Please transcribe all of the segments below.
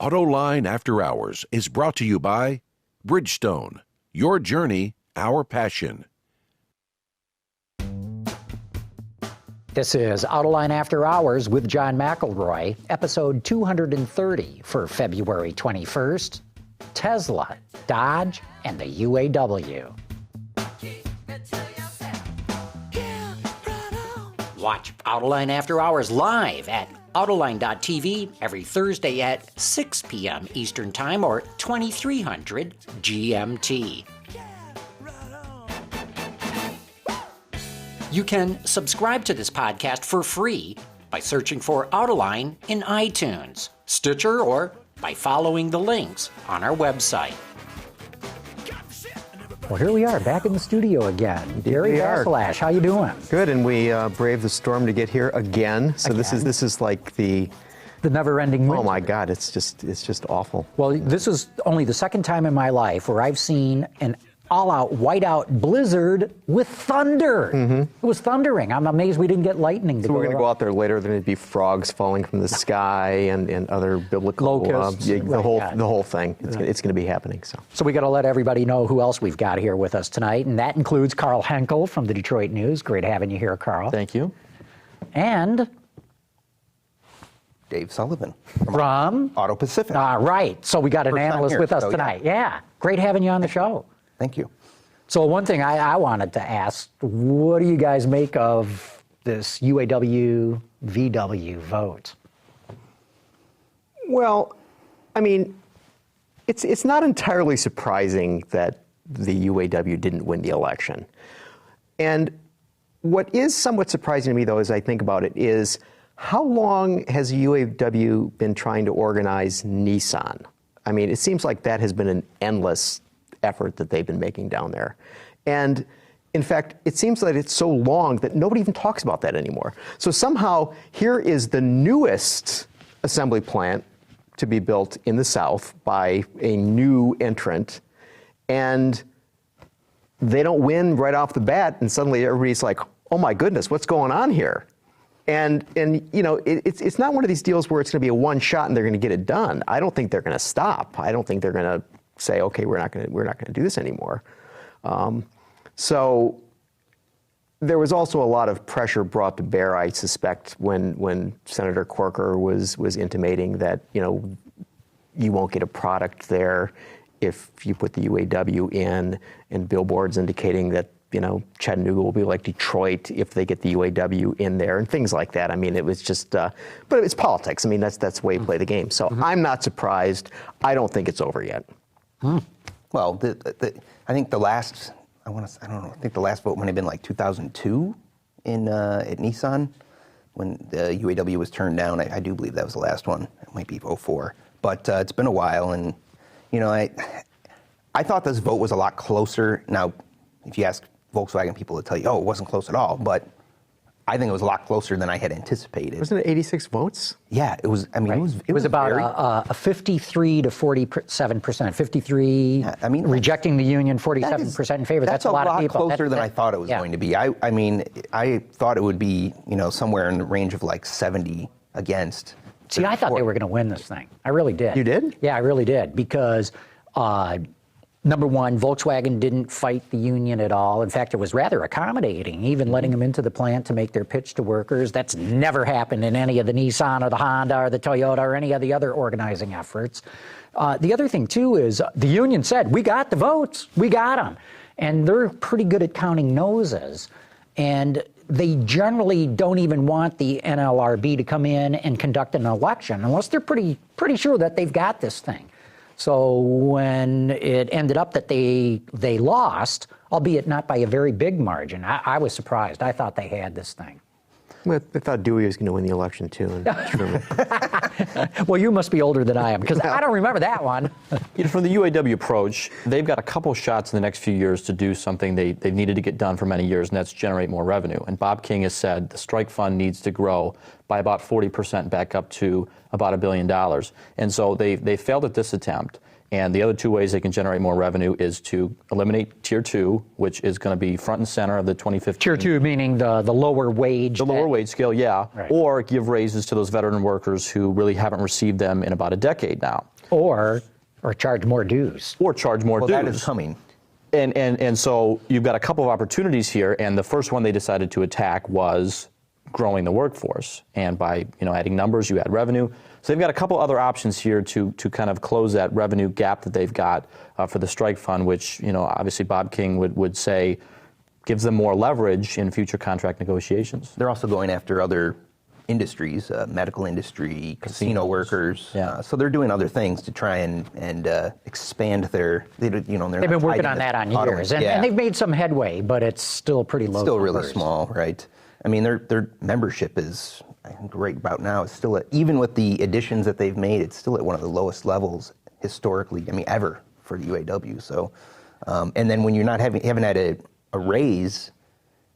Autoline After Hours is brought to you by Bridgestone. Your journey, our passion. This is Autoline After Hours with John McElroy, episode 230 for February 21st. Tesla, Dodge, and the UAW. Watch Autoline After Hours live at Autoline.tv every Thursday at 6 p.m. Eastern Time or 2300 GMT. You can subscribe to this podcast for free by searching for Autoline in iTunes, Stitcher, or by following the links on our website. Well, here we are, back in the studio again. Gary Vasilash, how you doing? Good, and we braved the storm to get here again. So this is like the never-ending winter. Oh my God, it's just awful. Well, this is only the second time in my life where I've seen an all-out, whiteout blizzard with thunder. Mm-hmm. It was thundering. I'm amazed we didn't get lightning. So we're going to go out there later. There's going to be frogs falling from the sky and other biblical locusts. The whole thing. It's going to be happening. So we got to let everybody know who else we've got here with us tonight, and that includes Karl Henkel from the Detroit News. Great having you here, Karl. Thank you. And Dave Sullivan from AutoPacific. Right. So we got an analyst with us tonight. Yeah. Great having you on the show. Thank you. So one thing I wanted to ask, what do you guys make of this UAW VW vote? Well, I mean, it's not entirely surprising that the UAW didn't win the election. And what is somewhat surprising to me, though, as I think about it, is how long has the UAW been trying to organize Nissan? I mean, it seems like that has been an endless effort that they've been making down there. And in fact, it seems that it's so long that nobody even talks about that anymore. So somehow, here is the newest assembly plant to be built in the South by a new entrant, and they don't win right off the bat, and suddenly everybody's like, oh my goodness, what's going on here? And you know, it's not one of these deals where it's going to be a one shot and they're going to get it done. I don't think they're going to stop. I don't think they're going to say, okay, we're not going to do this anymore. So there was also a lot of pressure brought to bear, I suspect, when Senator Corker was intimating that, you know, you won't get a product there if you put the UAW in, and billboards indicating that, you know, Chattanooga will be like Detroit if they get the UAW in there, and things like that. I mean, it was just, but it's politics. I mean, that's the way you play the game. So I'm not surprised. I don't think it's over yet. Well, I think the last, I think the last vote might have been like 2002 at Nissan when the UAW was turned down. I do believe that was the last one. It might be 2004, but it's been a while, and you know, I thought this vote was a lot closer. Now, if you ask Volkswagen people, will tell you, oh, it wasn't close at all, but I think it was a lot closer than I had anticipated. Wasn't it 86 votes? Yeah, it was. I mean, right. it was about a 53 to 47%. 53 rejecting the union, 47% in favor. That's a lot of people. That's closer than I thought it was going to be. I mean, I thought it would be, you know, somewhere in the range of like 70 against. See, I thought they were going to win this thing. I really did. You did? Yeah, I really did, because number one, Volkswagen didn't fight the union at all. In fact, it was rather accommodating, even letting them into the plant to make their pitch to workers. That's never happened in any of the Nissan or the Honda or the Toyota or any of the other organizing efforts. The other thing, too, is the union said, we got the votes, we got them. And they're pretty good at counting noses. And they generally don't even want the NLRB to come in and conduct an election unless they're pretty sure that they've got this thing. So when it ended up that they lost, albeit not by a very big margin, I was surprised. I thought they had this thing. Well, I thought Dewey was going to win the election, too. Well, you must be older than I am, because I don't remember that one. You know, from the UAW approach, they've got a couple shots in the next few years to do something they've needed to get done for many years, and that's generate more revenue. And Bob King has said the strike fund needs to grow by about 40% back up to about $1 billion. And so they failed at this attempt. And the other two ways they can generate more revenue is to eliminate Tier 2, which is going to be front and center of the 2015. Tier 2 meaning the lower wage. The lower wage scale, yeah. Right. Or give raises to those veteran workers who really haven't received them in about a decade now. Or charge more dues. Or charge more dues. That is coming. And so you've got a couple of opportunities here, and the first one they decided to attack was growing the workforce. And by adding numbers, you add revenue. So they've got a couple other options here to kind of close that revenue gap that they've got for the strike fund, which obviously Bob King would say gives them more leverage in future contract negotiations. They're also going after other industries, medical industry, casino workers. Yeah. So they're doing other things to try and expand their. They've been working on that on years, and they've made some headway, but it's still pretty low. Still numbers. really small, right? I mean, their membership is, I think, right about now, is still at, even with the additions that they've made, it's still at one of the lowest levels historically. I mean, ever for the UAW. So, and then when you're not haven't had a raise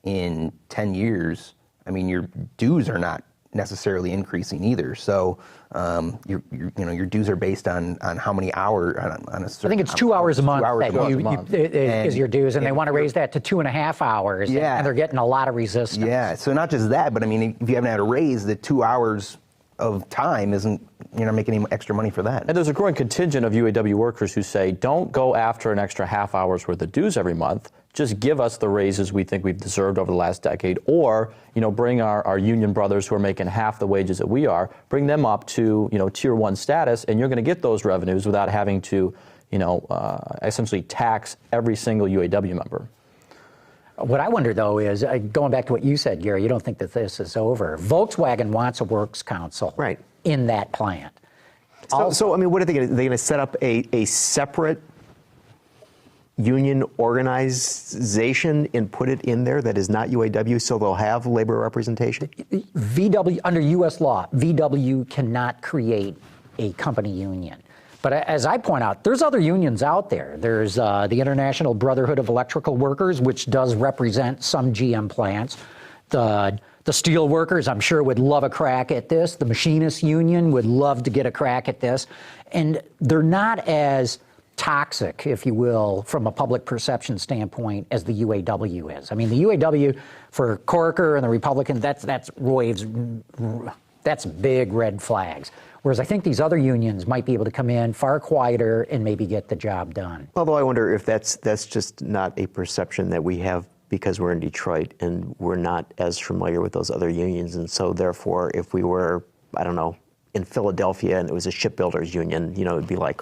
in 10 years, I mean, your dues are not necessarily increasing either. So your dues are based on how many hours on a certain. I think it's 2 hours a month that is your dues, and they want to raise that to 2.5 hours. Yeah, and they're getting a lot of resistance. Yeah, so not just that, but I mean, if you haven't had a raise, the 2 hours of time isn't, you're not making any extra money for that. And there's a growing contingent of UAW workers who say, don't go after an extra half hour's worth of dues every month. Just give us the raises we think we've deserved over the last decade, or bring our union brothers who are making half the wages that we are, bring them up to Tier 1 status, and you're going to get those revenues without having to essentially tax every single UAW member. What I wonder, though, is going back to what you said, Gary. You don't think that this is over. Volkswagen wants a works council in that plant. So I mean, what are they going to? They're going to set up a separate union organization and put it in there that is not UAW, so they'll have labor representation? VW, under U.S. law, VW cannot create a company union. But as I point out, there's other unions out there. There's the International Brotherhood of Electrical Workers, which does represent some GM plants. The steel workers, I'm sure, would love a crack at this. The machinists union would love to get a crack at this. And they're not as toxic, if you will, from a public perception standpoint as the UAW is. I mean, the UAW for Corker and the Republicans, that's big red flags. Whereas I think these other unions might be able to come in far quieter and maybe get the job done. Although I wonder if that's just not a perception that we have because we're in Detroit and we're not as familiar with those other unions. And so therefore, if we were, I don't know, in Philadelphia and it was a shipbuilders union, it'd be like,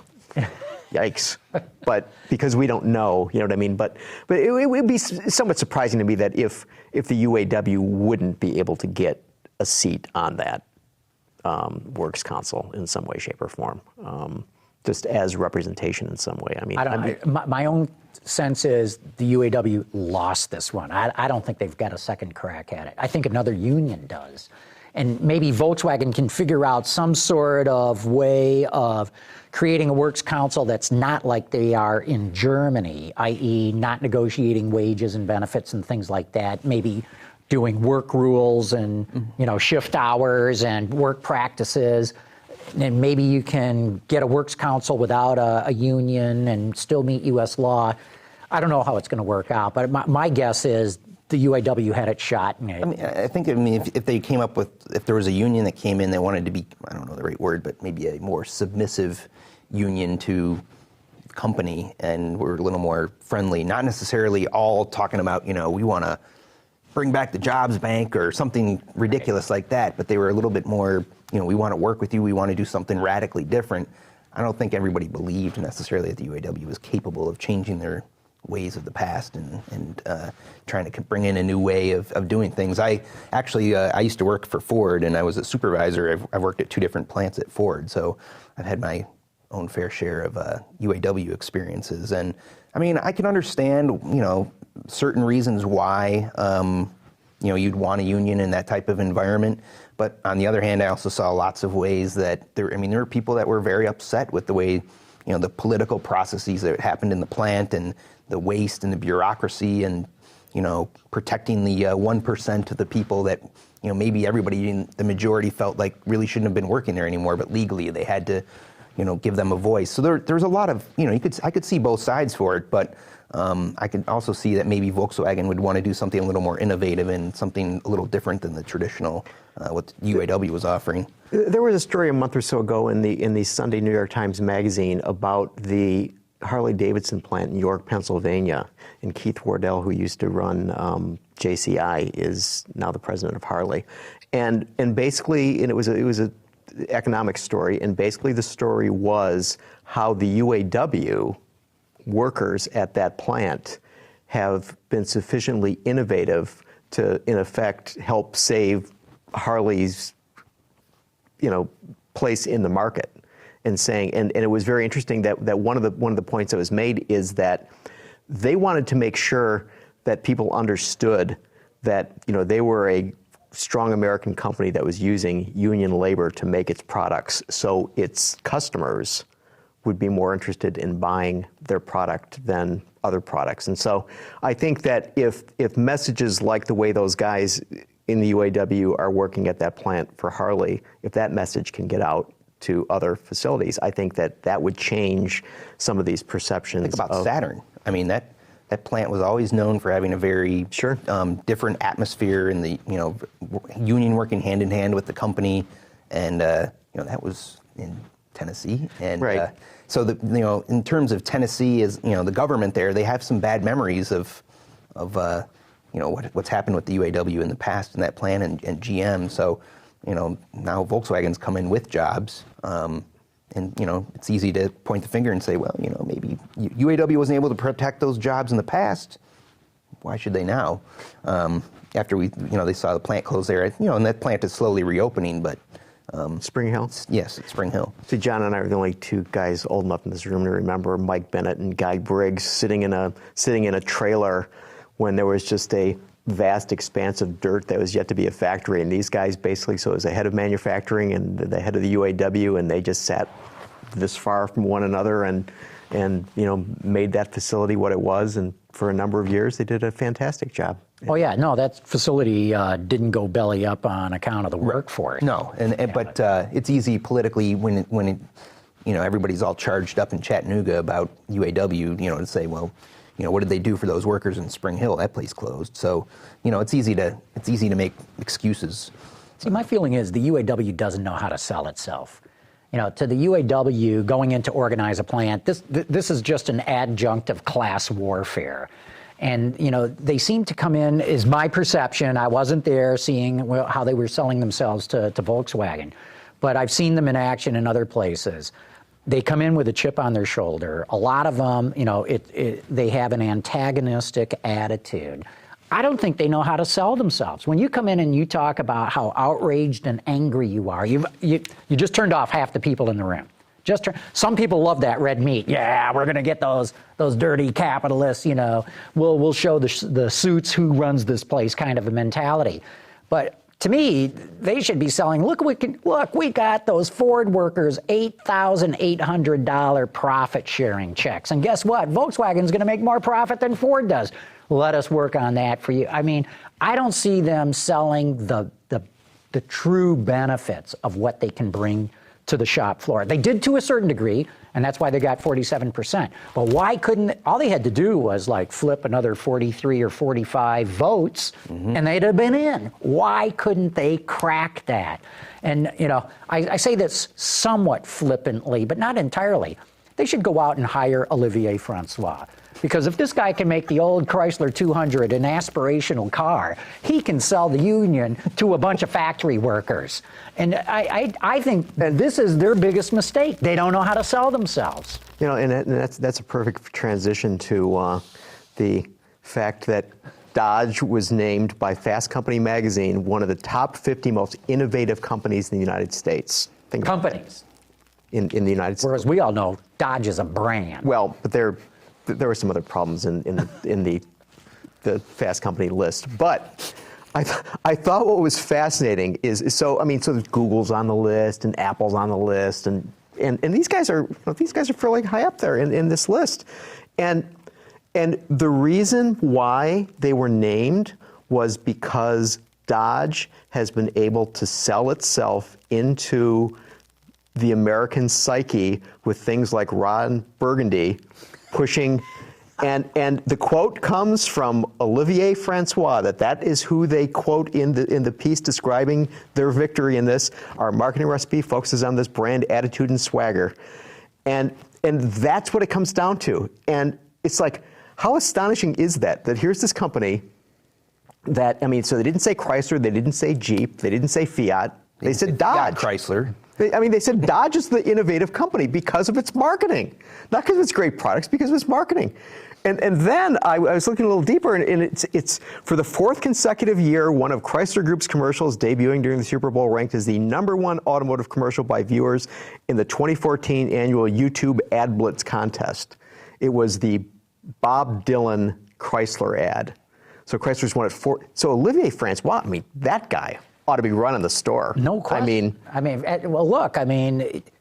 yikes. But because we don't know, you know what I mean? But it would be somewhat surprising to me that if the UAW wouldn't be able to get a seat on that works council in some way, shape, or form, just as representation in some way. I mean, my own sense is the UAW lost this one. I don't think they've got a second crack at it. I think another union does. And maybe Volkswagen can figure out some sort of way of creating a works council that's not like they are in Germany, i.e. not negotiating wages and benefits and things like that, maybe doing work rules and shift hours and work practices. And maybe you can get a works council without a union and still meet U.S. law. I don't know how it's going to work out, but my guess is the UAW had it shot. I think if they came up with, if there was a union that came in that wanted to be, I don't know the right word, but maybe a more submissive union to the company and were a little more friendly, not necessarily all talking about, we want to bring back the jobs bank or something ridiculous like that, but they were a little bit more, we want to work with you, we want to do something radically different. I don't think everybody believed necessarily that the UAW was capable of changing their ways of the past and trying to bring in a new way of doing things. I used to work for Ford, and I was a supervisor. I've worked at 2 different plants at Ford, so I've had my own fair share of UAW experiences. And I mean, I can understand, certain reasons why, you'd want a union in that type of environment. But on the other hand, I also saw lots of ways that there were people that were very upset with the way, the political processes that happened in the plant and the waste and the bureaucracy and, protecting the 1% of the people that, maybe everybody in the majority felt like really shouldn't have been working there anymore, but legally they had to give them a voice. So there's a lot of, I could see both sides for it, but I could also see that maybe Volkswagen would want to do something a little more innovative and something a little different than the traditional, what UAW was offering. There was a story a month or so ago in the Sunday New York Times Magazine about the Harley-Davidson plant in York, Pennsylvania, and Keith Wardell, who used to run JCI, is now the president of Harley, and basically, and it was a economic story, and basically the story was how the UAW workers at that plant have been sufficiently innovative to, in effect, help save Harley's, place in the market. And saying, and it was very interesting that one of the points that was made is that they wanted to make sure that people understood that they were a strong American company that was using union labor to make its products, so its customers would be more interested in buying their product than other products. And so I think that if messages like the way those guys in the UAW are working at that plant for Harley, if that message can get out to other facilities, I think that would change some of these perceptions. Think about Saturn. I mean, that plant was always known for having a very different atmosphere, and the union working hand in hand with the company, and that was in Tennessee, and so in terms of Tennessee, as the government there, they have some bad memories of what's happened with the UAW in the past in that plant and GM. So now Volkswagen's come in with jobs. And it's easy to point the finger and say, well, maybe UAW wasn't able to protect those jobs in the past. Why should they now? After they saw the plant close there, and that plant is slowly reopening, but Spring Hill? Yes, it's Spring Hill. See, John and I are the only two guys old enough in this room to remember Mike Bennett and Guy Briggs sitting in a trailer when there was just a vast expanse of dirt that was yet to be a factory, and these guys basically, so it was the head of manufacturing and the head of the UAW, and they just sat this far from one another and made that facility what it was, and for a number of years they did a fantastic job. Oh yeah, no, that facility didn't go belly up on account of the workforce. No, but it's easy politically when everybody's all charged up in Chattanooga about UAW, to say, well, what did they do for those workers in Spring Hill? That place closed. So, it's easy to make excuses. See, my feeling is the UAW doesn't know how to sell itself. To the UAW going in to organize a plant, this is just an adjunct of class warfare. And, they seem to come in, is my perception. I wasn't there seeing how they were selling themselves to Volkswagen, but I've seen them in action in other places. They come in with a chip on their shoulder. A lot of them, they have an antagonistic attitude. I don't think they know how to sell themselves. When you come in and you talk about how outraged and angry you are, you just turned off half the people in the room. Some people love that red meat. Yeah, we're going to get those dirty capitalists. We'll show the suits who runs this place kind of a mentality. But to me, they should be selling. Look, we got those Ford workers $8,800 profit sharing checks, and guess what? Volkswagen's going to make more profit than Ford does. Let us work on that for you. I mean, I don't see them selling the true benefits of what they can bring to the shop floor. They did to a certain degree, and that's why they got 47%. But why couldn't, all they had to do was flip another 43 or 45 votes, and they'd have been in. Why couldn't they crack that? And, I say this somewhat flippantly, but not entirely. They should go out and hire Olivier Francois. Because if this guy can make the old Chrysler 200 an aspirational car, he can sell the union to a bunch of factory workers. And I think that this is their biggest mistake. They don't know how to sell themselves. And that's a perfect transition to the fact that Dodge was named by Fast Company magazine one of the top 50 most innovative companies in the United States. Companies. In the United States. Whereas we all know Dodge is a brand. Well, but there were some other problems in the Fast Company list. But I thought what was fascinating is so Google's on the list and Apple's on the list and these guys are fairly high up there in this list. And the reason why they were named was because Dodge has been able to sell itself into the American psyche with things like Ron Burgundy pushing. And the quote comes from Olivier Francois, that is who they quote in the piece describing their victory in this. Our marketing recipe focuses on this brand attitude and swagger. And that's what it comes down to. And it's like, how astonishing is that here's this company that, I mean, so they didn't say Chrysler, they didn't say Jeep, they didn't say Fiat, they said Dodge. Chrysler. They said Dodge is the innovative company because of its marketing. Not because of its great products, because of its marketing. And then I was looking a little deeper, and it's for the fourth consecutive year, one of Chrysler Group's commercials debuting during the Super Bowl ranked as the #1 automotive commercial by viewers in the 2014 annual YouTube Ad Blitz contest. It was the Bob Dylan Chrysler ad. So Chrysler's won it 4. So Olivier Francois, I mean, that guy ought to be running the store. No question. Well, look,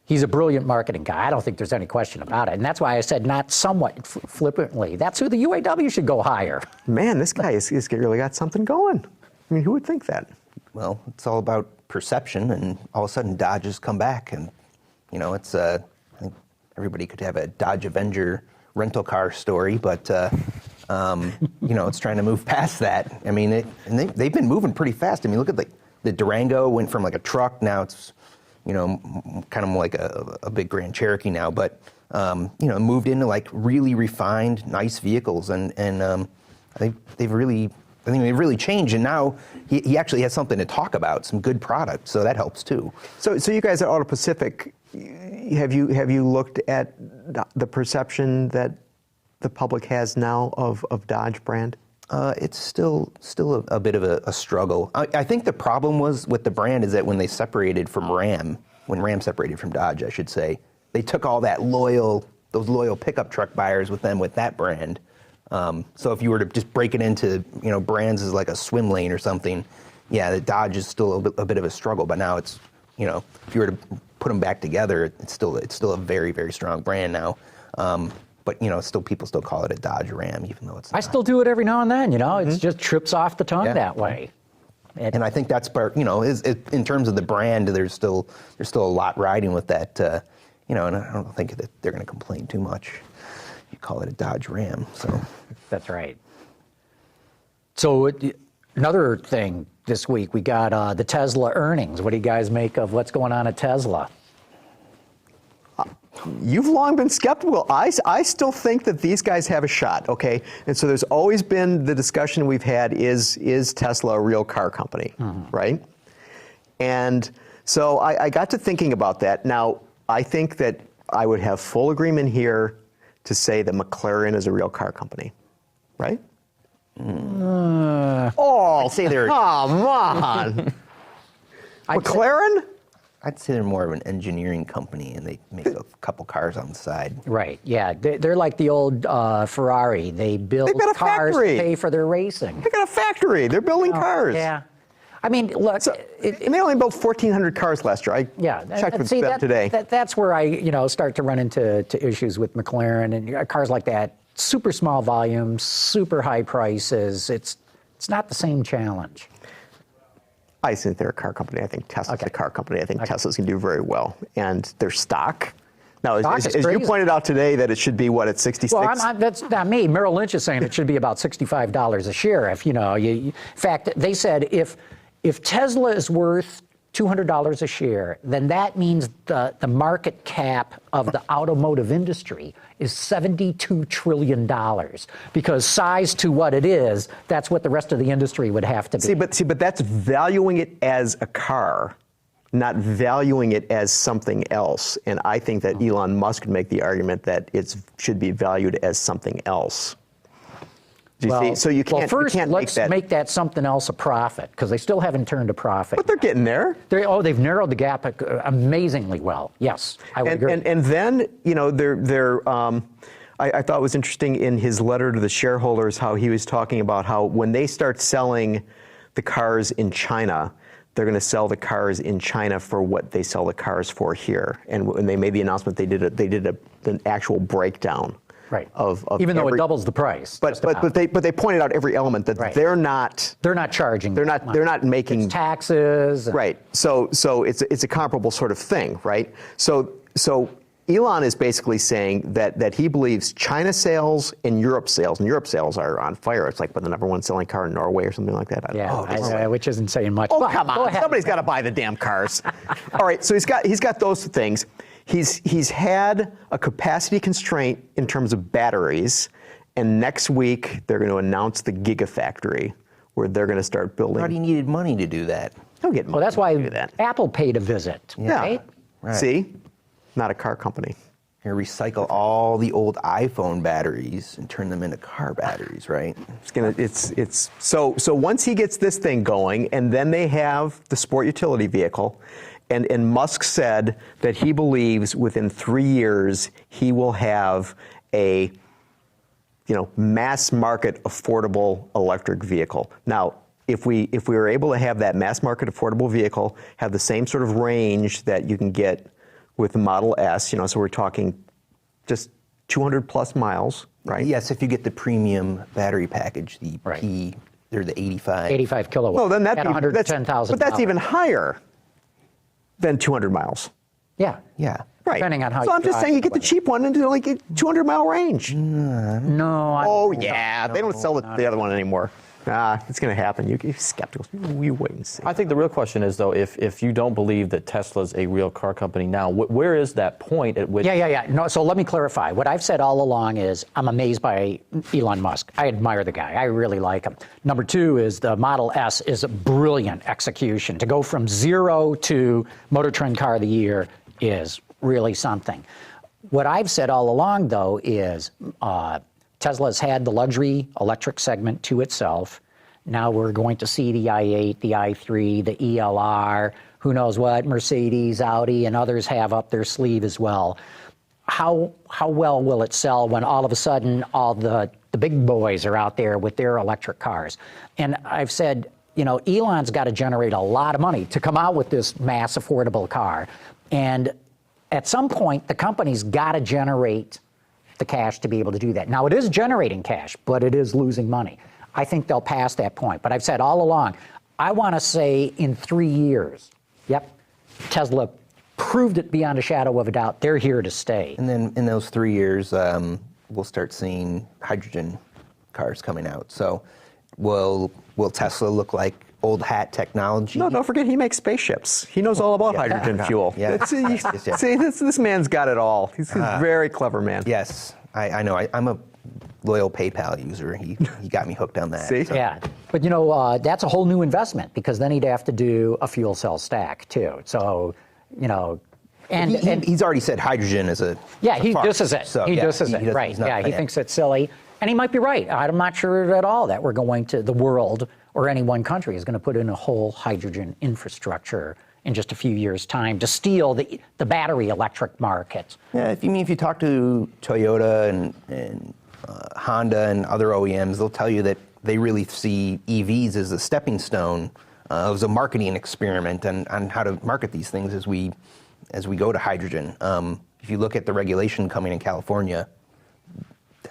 he's a brilliant marketing guy. I don't think there's any question about it. And that's why I said not somewhat flippantly. That's who the UAW should go hire. Man, this guy has really got something going. I mean, who would think that? Well, it's all about perception, and all of a sudden Dodge has come back. And, it's, I think everybody could have a Dodge Avenger rental car story, but, it's trying to move past that. I mean, they've been moving pretty fast. I mean, look at the Durango went from like a truck, now it's, kind of more like a big Grand Cherokee now, but, moved into like really refined, nice vehicles, and they've really changed, and now he actually has something to talk about, some good products, so that helps too. So you guys at AutoPacific, have you looked at the perception that the public has now of Dodge brand? It's still a bit of a struggle. I think the problem was with the brand is that when they separated from Ram, when Ram separated from Dodge, I should say, they took all those loyal pickup truck buyers with them with that brand. So if you were to just break it into brands as like a swim lane or something, yeah, the Dodge is still a bit of a struggle. But now it's if you were to put them back together, it's still a very, very strong brand now. But people still call it a Dodge Ram, even though it's not. I still do it every now and then. It just trips off the tongue that way. And I think that's part. Is in terms of the brand, there's still a lot riding with that. And I don't think that they're going to complain too much. You call it a Dodge Ram, so. That's right. So another thing this week, we got the Tesla earnings. What do you guys make of what's going on at Tesla? You've long been skeptical. I still think that these guys have a shot, okay? And so there's always been the discussion we've had, is Tesla a real car company, right? And so I got to thinking about that. Now, I think that I would have full agreement here to say that McLaren is a real car company, right? I'd say they're. Come on. McLaren? I'd say they're more of an engineering company, and they make a couple cars on the side. Right, yeah. They're like the old Ferrari. They build cars to pay for their racing. They got a factory. They're building cars. Yeah. I mean, look. So, and they only built 1,400 cars last year. I checked with them today. That's where I start to run into issues with McLaren and cars like that. Super small volumes, super high prices. It's not the same challenge. I think they're a car company. I think Tesla's a car company. I think Tesla's going to do very well. And their stock. Now, as you pointed out today, that it should be, what, at 66? Well, that's not me. Merrill Lynch is saying it should be about $65 a share. In fact, they said if Tesla is worth $200 a share, then that means the market cap of the automotive industry is $72 trillion. Because size to what it is, that's what the rest of the industry would have to be. But that's valuing it as a car, not valuing it as something else. And I think that Elon Musk would make the argument that it should be valued as something else. Do you see? So you can't. First, you can't let's make that something else a profit, because they still haven't turned a profit. But they're getting there. They've narrowed the gap amazingly well. Yes, I would agree. And then I thought it was interesting in his letter to the shareholders how he was talking about how when they start selling the cars in China, they're going to sell the cars in China for what they sell the cars for here. And when they made the announcement, they did an actual breakdown Right. Of even though every, it doubles the price. But they pointed out every element that Right. they're not charging. they're not making it's taxes. Right. So it's a comparable sort of thing, right? So Elon is basically saying that he believes China sales and Europe sales are on fire. It's like the number one selling car in Norway or something like that. Which isn't saying much. Oh, But come go on. ahead. Somebody's got to buy the damn cars. All right, so he's got those things. He's had a capacity constraint in terms of batteries, and next week they're going to announce the Gigafactory where they're going to start building. I thought he needed money to do that. He'll get money. Well, that's why to do that. Apple paid a visit. Yeah. Right? Right. See? Not a car company. You recycle all the old iPhone batteries and turn them into car batteries, right? So once he gets this thing going, and then they have the sport utility vehicle, and Musk said that he believes within 3 years he will have a mass market affordable electric vehicle. Now, if we were able to have that mass market affordable vehicle have the same sort of range that you can get with the Model S, so we're talking just 200 plus miles, right? Yes, if you get the premium battery package, the P, they're the 85. 85 kilowatts. Well, then at $110,000. but that's even higher than 200 miles. Yeah. Yeah. Right. Depending on how So I'm just saying you get the cheap one and like a 200-mile range. No. Oh, yeah. They don't sell the other one anymore. It's going to happen. You're skeptical. You wait and see. I think the real question is, though, if you don't believe that Tesla's a real car company now, where is that point at which... Yeah. No, so let me clarify. What I've said all along is I'm amazed by Elon Musk. I admire the guy. I really like him. Number two is the Model S is a brilliant execution. To go from 0 to Motor Trend Car of the Year is really something. What I've said all along, though, is... Tesla's had the luxury electric segment to itself. Now we're going to see the i8, the i3, the ELR, who knows what, Mercedes, Audi, and others have up their sleeve as well. How well will it sell when all of a sudden all the big boys are out there with their electric cars? And I've said, Elon's got to generate a lot of money to come out with this mass affordable car. And at some point, the company's got to generate the cash to be able to do that. Now, it is generating cash, but it is losing money. I think they'll pass that point. But I've said all along, I want to say in 3 years, Tesla proved it beyond a shadow of a doubt. They're here to stay. And then in those 3 years, we'll start seeing hydrogen cars coming out. So will Tesla look like old hat technology? No, don't forget he makes spaceships. He knows all about hydrogen fuel. Yeah. See, this man's got it all. He's a very clever man. Yes, I know. I'm a loyal PayPal user. He got me hooked on that. See? So. Yeah, but that's a whole new investment because then he'd have to do a fuel cell stack too. So, and he's already said hydrogen is a this is it. So, this is it. Right. Yeah, he thinks it's silly. And he might be right. I'm not sure at all that the world or any one country is going to put in a whole hydrogen infrastructure in just a few years' time to steal the battery electric market. Yeah, if you talk to Toyota and Honda and other OEMs, they'll tell you that they really see EVs as a stepping stone, as a marketing experiment on how to market these things as we go to hydrogen. If you look at the regulation coming in California,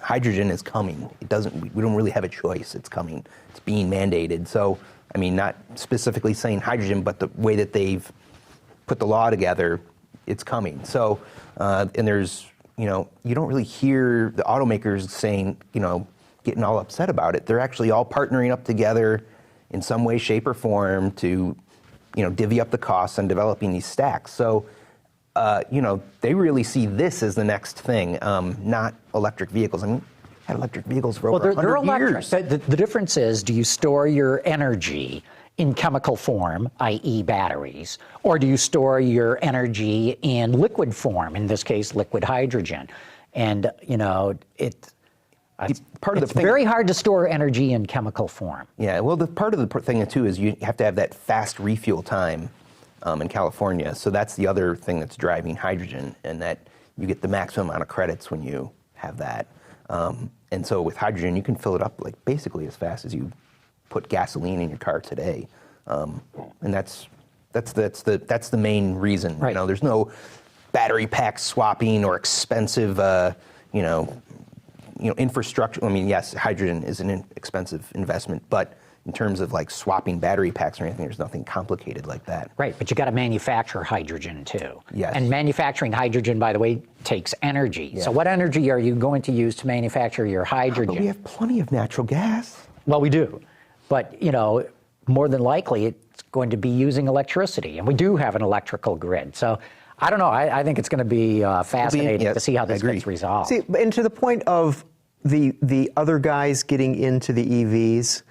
hydrogen is coming. We don't really have a choice. It's coming. It's being mandated. So, not specifically saying hydrogen, but the way that they've put the law together, it's coming. So, and there's, you don't really hear the automakers saying, getting all upset about it. They're actually all partnering up together in some way, shape, or form to, divvy up the costs on developing these stacks. So, they really see this as the next thing, not electric vehicles. Had electric vehicles for over 100 they're electric. years. The difference is, do you store your energy in chemical form, i.e. batteries, or do you store your energy in liquid form, in this case, liquid hydrogen? And, it's very hard to store energy in chemical form. Yeah, well, the part of the thing, too, is you have to have that fast refuel time in California. So that's the other thing that's driving hydrogen, and that you get the maximum amount of credits when you have that. And so with hydrogen, you can fill it up basically as fast as you put gasoline in your car today. And that's the main reason. Right. There's no battery pack swapping or expensive, infrastructure. I mean, yes, hydrogen is an expensive investment, but in terms of like swapping battery packs or anything, there's nothing complicated like that. Right, but you got to manufacture hydrogen too. Yes. And manufacturing hydrogen, by the way, takes energy. Yeah. So what energy are you going to use to manufacture your hydrogen? But we have plenty of natural gas. Well, we do. But, more than likely, it's going to be using electricity. And we do have an electrical grid. So I don't know. I think it's going to be fascinating to see how this gets resolved. See, and to the point of the other guys getting into the EVs,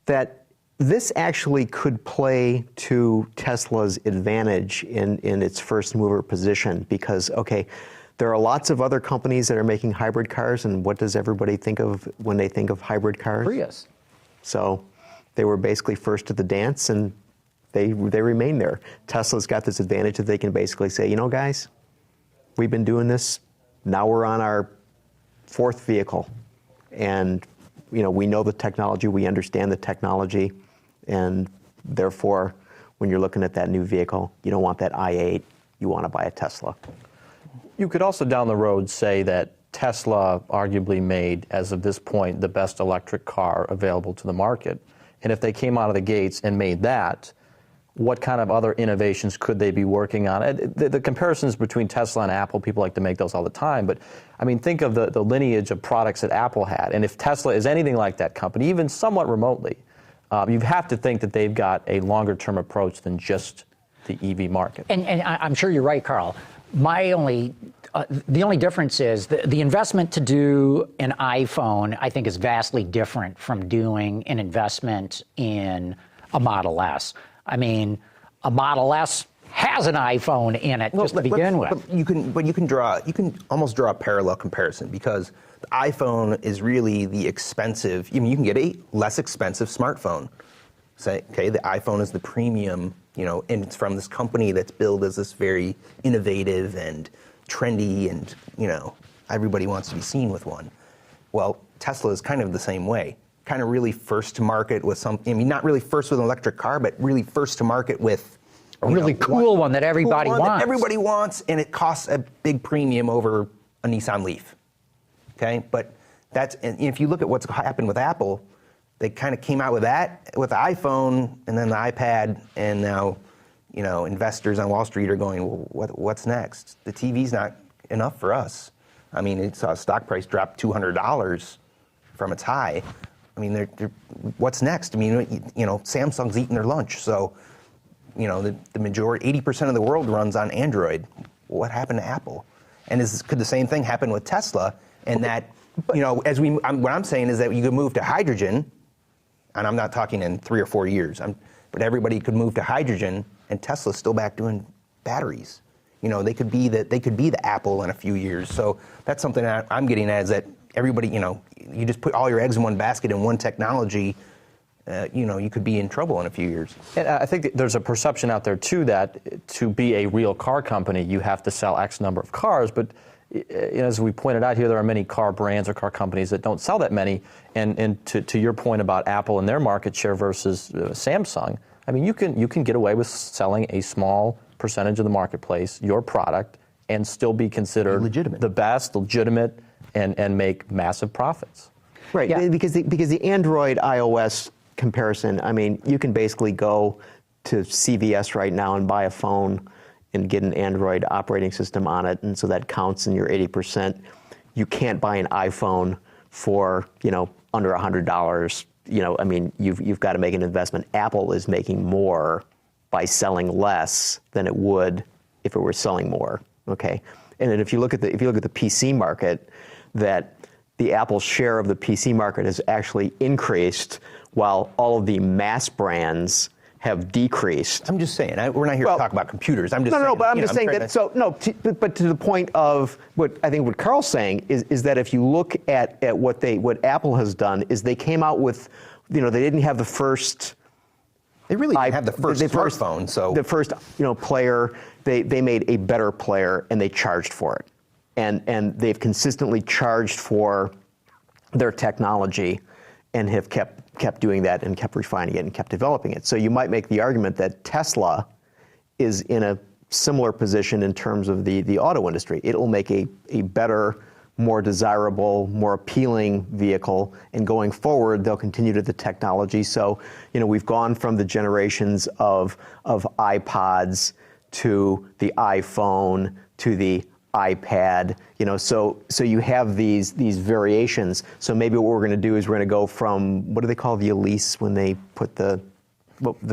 that this actually could play to Tesla's advantage in its first mover position because, okay, there are lots of other companies that are making hybrid cars, and what does everybody think of when they think of hybrid cars? Prius. So they were basically first to the dance, and they remain there. Tesla's got this advantage that they can basically say, guys, we've been doing this. Now we're on our fourth vehicle, and we know the technology, we understand the technology, and therefore, when you're looking at that new vehicle, you don't want that i8, you want to buy a Tesla. You could also down the road say that Tesla arguably made, as of this point, the best electric car available to the market. And if they came out of the gates and made that, what kind of other innovations could they be working on? The comparisons between Tesla and Apple, people like to make those all the time, but I mean, think of the lineage of products that Apple had. And if Tesla is anything like that company, even somewhat remotely, you have to think that they've got a longer term approach than just the EV market. And I'm sure you're right, Karl. The only difference is the investment to do an iPhone, I think, is vastly different from doing an investment in a Model S. I mean, a Model S has an iPhone in it just to begin with. But you can almost draw a parallel comparison because the iPhone is really the expensive. I mean, you can get a less expensive smartphone. Say, okay, the iPhone is the premium, and it's from this company that's billed as this very innovative and trendy, and everybody wants to be seen with one. Well, Tesla is kind of the same way. Kind of really first to market with not really first with an electric car, but really first to market with a really cool one that everybody wants. Everybody wants, and it costs a big premium over a Nissan Leaf. Okay, but and if you look at what's happened with Apple, they kind of came out with that, with the iPhone, and then the iPad, and now, investors on Wall Street are going, well, what's next? The TV's not enough for us. I mean, it saw stock price drop $200 from its high. I mean, what's next? I mean, Samsung's eating their lunch. So, the majority, 80% of the world runs on Android. What happened to Apple? And could the same thing happen with Tesla? And that, what I'm saying is that you could move to hydrogen, and I'm not talking in 3 or 4 years, but everybody could move to hydrogen, and Tesla's still back doing batteries. They could be the Apple in a few years. So that's something that I'm getting at, is that everybody, you just put all your eggs in one basket in one technology, you could be in trouble in a few years. And I think that there's a perception out there too that to be a real car company, you have to sell X number of cars. But as we pointed out here, there are many car brands or car companies that don't sell that many. And to your point about Apple and their market share versus Samsung, I mean, you can get away with selling a small percentage of the marketplace, your product, and still be considered legitimate, the best, legitimate, and make massive profits. Right, yeah. because the Android iOS comparison, I mean, you can basically go to CVS right now and buy a phone and get an Android operating system on it, and so that counts in your 80%. You can't buy an iPhone for under $100. I mean, you've got to make an investment. Apple is making more by selling less than it would if it were selling more. Okay, and then if you look at the PC market, that the Apple share of the PC market has actually increased while all of the mass brands have decreased. I'm just saying, we're not here to talk about computers. I'm just saying, but I'm just saying that. So no, but to the point of what I think what Karl's saying is that if you look at what Apple has done is they came out with, they didn't have the first. They really didn't have the first smartphone. So the first player, they made a better player and they charged for it, and they've consistently charged for their technology, and have kept doing that and kept refining it and kept developing it. So you might make the argument that Tesla is in a similar position in terms of the auto industry. It will make a better, more desirable, more appealing vehicle, and going forward, they'll continue to the technology. So, we've gone from the generations of iPods to the iPhone to the iPad, so you have these variations. So maybe what we're going to do is we're going to go from, what do they call the Elise when they put the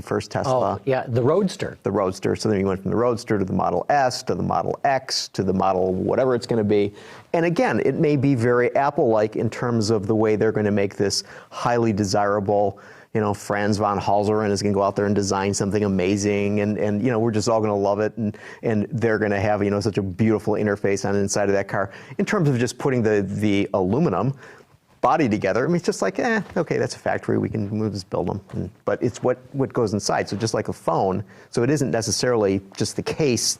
first Tesla? Oh, yeah, the Roadster. The Roadster. So then you went from the Roadster to the Model S to the Model X to the Model whatever it's going to be. And again, it may be very Apple-like in terms of the way they're going to make this highly desirable. Franz von Halseren is going to go out there and design something amazing, and we're just all going to love it, and they're going to have such a beautiful interface on the inside of that car. In terms of just putting the aluminum body together, it's just like, okay, that's a factory, we'll just build them. But it's what goes inside. So just like a phone, so it isn't necessarily just the case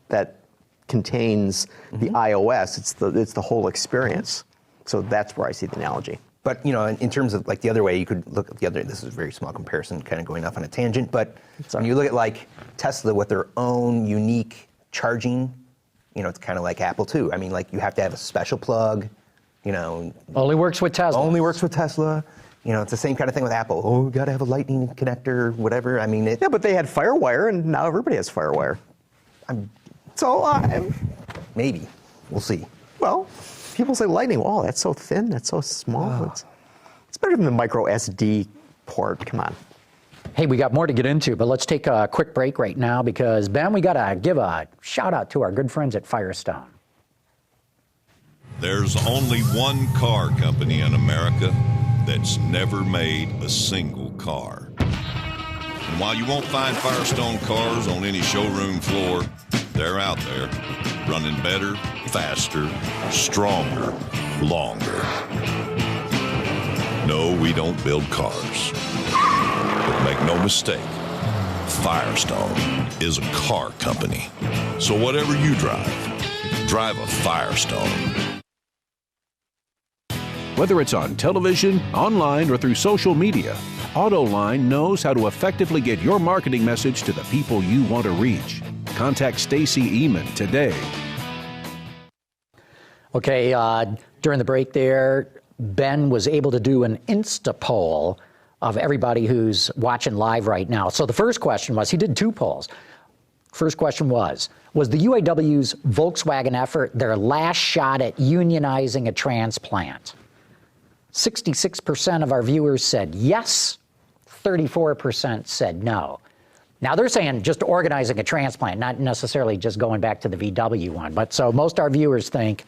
that contains the iOS. It's the whole experience. So that's where I see the analogy. But, in terms of like the other way, you could look at the other, this is a very small comparison, kind of going off on a tangent, but when you look at like Tesla with their own unique charging, it's kind of like Apple too. Like you have to have a special plug, Only works with Tesla. Only works with Tesla. It's the same kind of thing with Apple. Oh, we got to have a lightning connector, whatever. Yeah, but they had FireWire, and now everybody has FireWire. Maybe. We'll see. Well, people say lightning. Oh, that's so thin. That's so small. Oh. It's better than the micro SD port. Come on. Hey, we got more to get into, but let's take a quick break right now because, Ben, we got to give a shout out to our good friends at Firestone. There's only one car company in America that's never made a single car. And while you won't find Firestone cars on any showroom floor, they're out there, running better, faster, stronger, longer. No, we don't build cars. But make no mistake, Firestone is a car company. So whatever you drive a Firestone. Whether it's on television, online, or through social media, Autoline knows how to effectively get your marketing message to the people you want to reach. Contact Stacy Eman today. Okay, during the break there, Ben was able to do an Insta poll of everybody who's watching live right now. So the first question was, he did two polls. First question was the UAW's Volkswagen effort their last shot at unionizing a transplant? 66% of our viewers said yes, 34% said no. Now, they're saying just organizing a transplant, not necessarily just going back to the VW one. But so most of our viewers think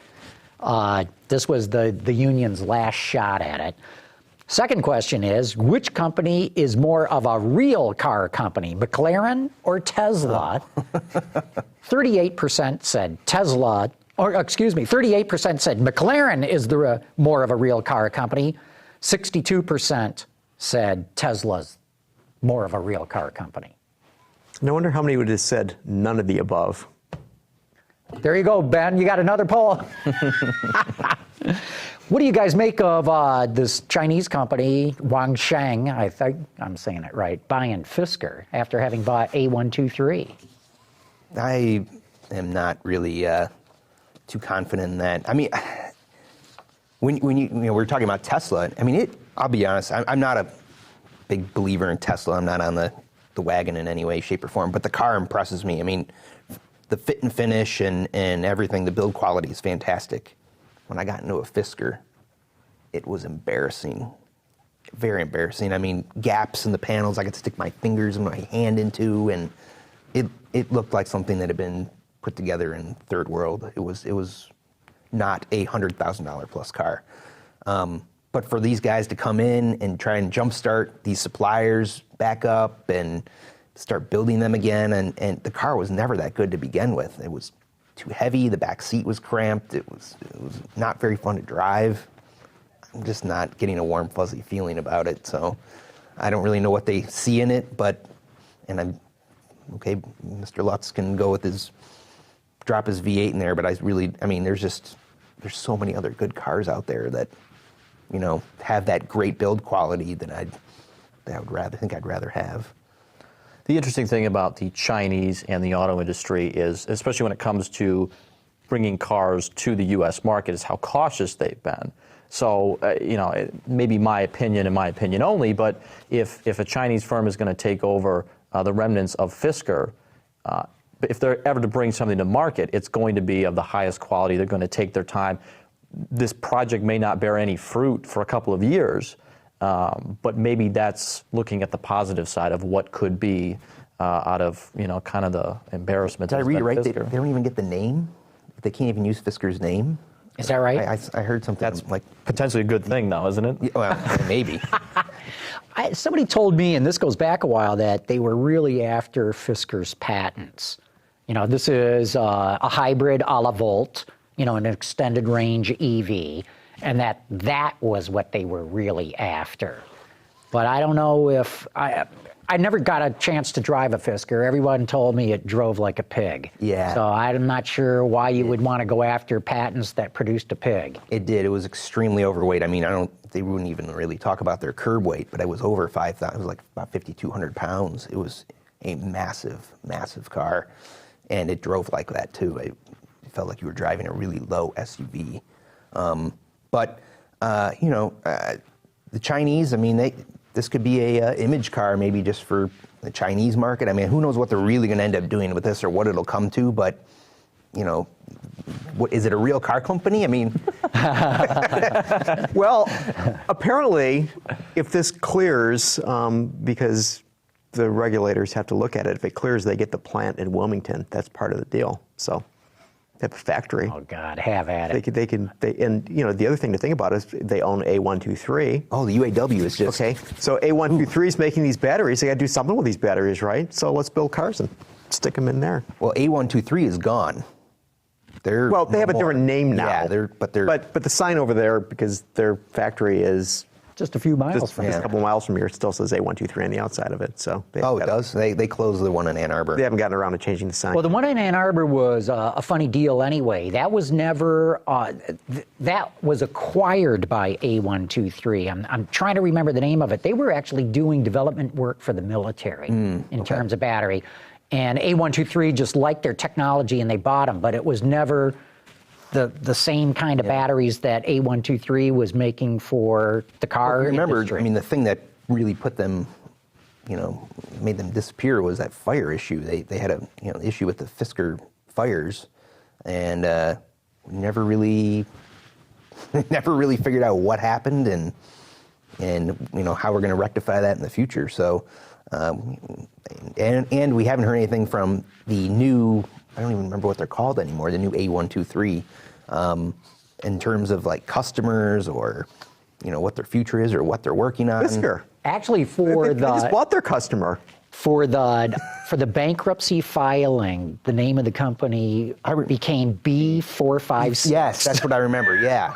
this was the union's last shot at it. Second question is, which company is more of a real car company, McLaren or Tesla? 38% said Tesla, or excuse me, 38% said McLaren is the more of a real car company. 62% said Tesla's more of a real car company. No wonder how many would have said none of the above. There you go, Ben. You got another poll. What do you guys make of this Chinese company, Wangshan, I think I'm saying it right, buying Fisker after having bought A123? I am not really too confident in that. I mean, when we're talking about Tesla, I mean, I'll be honest, I'm not a big believer in Tesla. I'm not on the wagon in any way, shape, or form, but the car impresses me. I mean, the fit and finish and everything, the build quality is fantastic. When I got into a Fisker, it was embarrassing, very embarrassing. I mean, gaps in the panels I could stick my fingers and my hand into, and it looked like something that had been put together in third world. It was not a $100,000 plus car. But for these guys to come in and try and jumpstart these suppliers back up and start building them again, and the car was never that good to begin with. It was too heavy, the back seat was cramped, it was not very fun to drive. I'm just not getting a warm, fuzzy feeling about it, so I don't really know what they see in it, and I'm, okay, Mr. Lutz can go with drop his V8 in there, but I mean, there's so many other good cars out there that, have that great build quality that I'd rather have. The interesting thing about the Chinese and the auto industry is, especially when it comes to bringing cars to the U.S. market is how cautious they've been. So, it may be my opinion and my opinion only, but if a Chinese firm is going to take over the remnants of Fisker, if they're ever to bring something to market, it's going to be of the highest quality. They're going to take their time. This project may not bear any fruit for a couple of years, but maybe that's looking at the positive side of what could be out of, kind of the embarrassment. Did I read it right? They don't even get the name? They can't even use Fisker's name? Is that right? I heard something That's like potentially a good thing, though, isn't it? Yeah, well, maybe. Somebody told me, and this goes back a while, that they were really after Fisker's patents. This is a hybrid a la Volt, an extended range EV, and that was what they were really after. But I don't know if I never got a chance to drive a Fisker. Everyone told me it drove like a pig. Yeah. So I'm not sure why you would want to go after patents that produced a pig. It did. It was extremely overweight. I mean, they wouldn't even really talk about their curb weight, but it was over 5,000. It was like about 5,200 pounds. It was a massive, massive car. And it drove like that, too. It felt like you were driving a really low SUV. But the Chinese, I mean, this could be a image car maybe just for the Chinese market. I mean, who knows what they're really going to end up doing with this or what it'll come to, but, what is it, a real car company? I mean... Well, apparently, if this clears, because the regulators have to look at it, if it clears, they get the plant in Wilmington. That's part of the deal. So they have a factory. Oh, God, have at it. And the other thing to think about is they own A123. Oh, the UAW is just... Okay, so A123 is making these batteries. They got to do something with these batteries, right? So let's build cars and stick them in there. Well, A123 is gone. They have a different name now. Yeah, but the sign over there, because their factory is just a few miles from just here. a couple miles from here, it still says A123 on the outside of it. So it does? They closed the one in Ann Arbor. They haven't gotten around to changing the sign. Well, the one in Ann Arbor was a funny deal anyway. That was never, that was acquired by A123. I'm trying to remember the name of it. They were actually doing development work for the military in terms of battery. And A123 just liked their technology and they bought them, but it was never the same kind of batteries that A123 was making for the car industry. I mean, the thing that really put them, made them disappear was that fire issue. They had a issue with the Fisker fires, and never really figured out what happened and how we're going to rectify that in the future. So. And we haven't heard anything from the new, I don't even remember what they're called anymore, the new A123, in terms of like customers or, what their future is or what they're working on. Fisker. Actually, they just bought their customer. For the bankruptcy filing, the name of the company became B456. Yes, that's what I remember, yeah.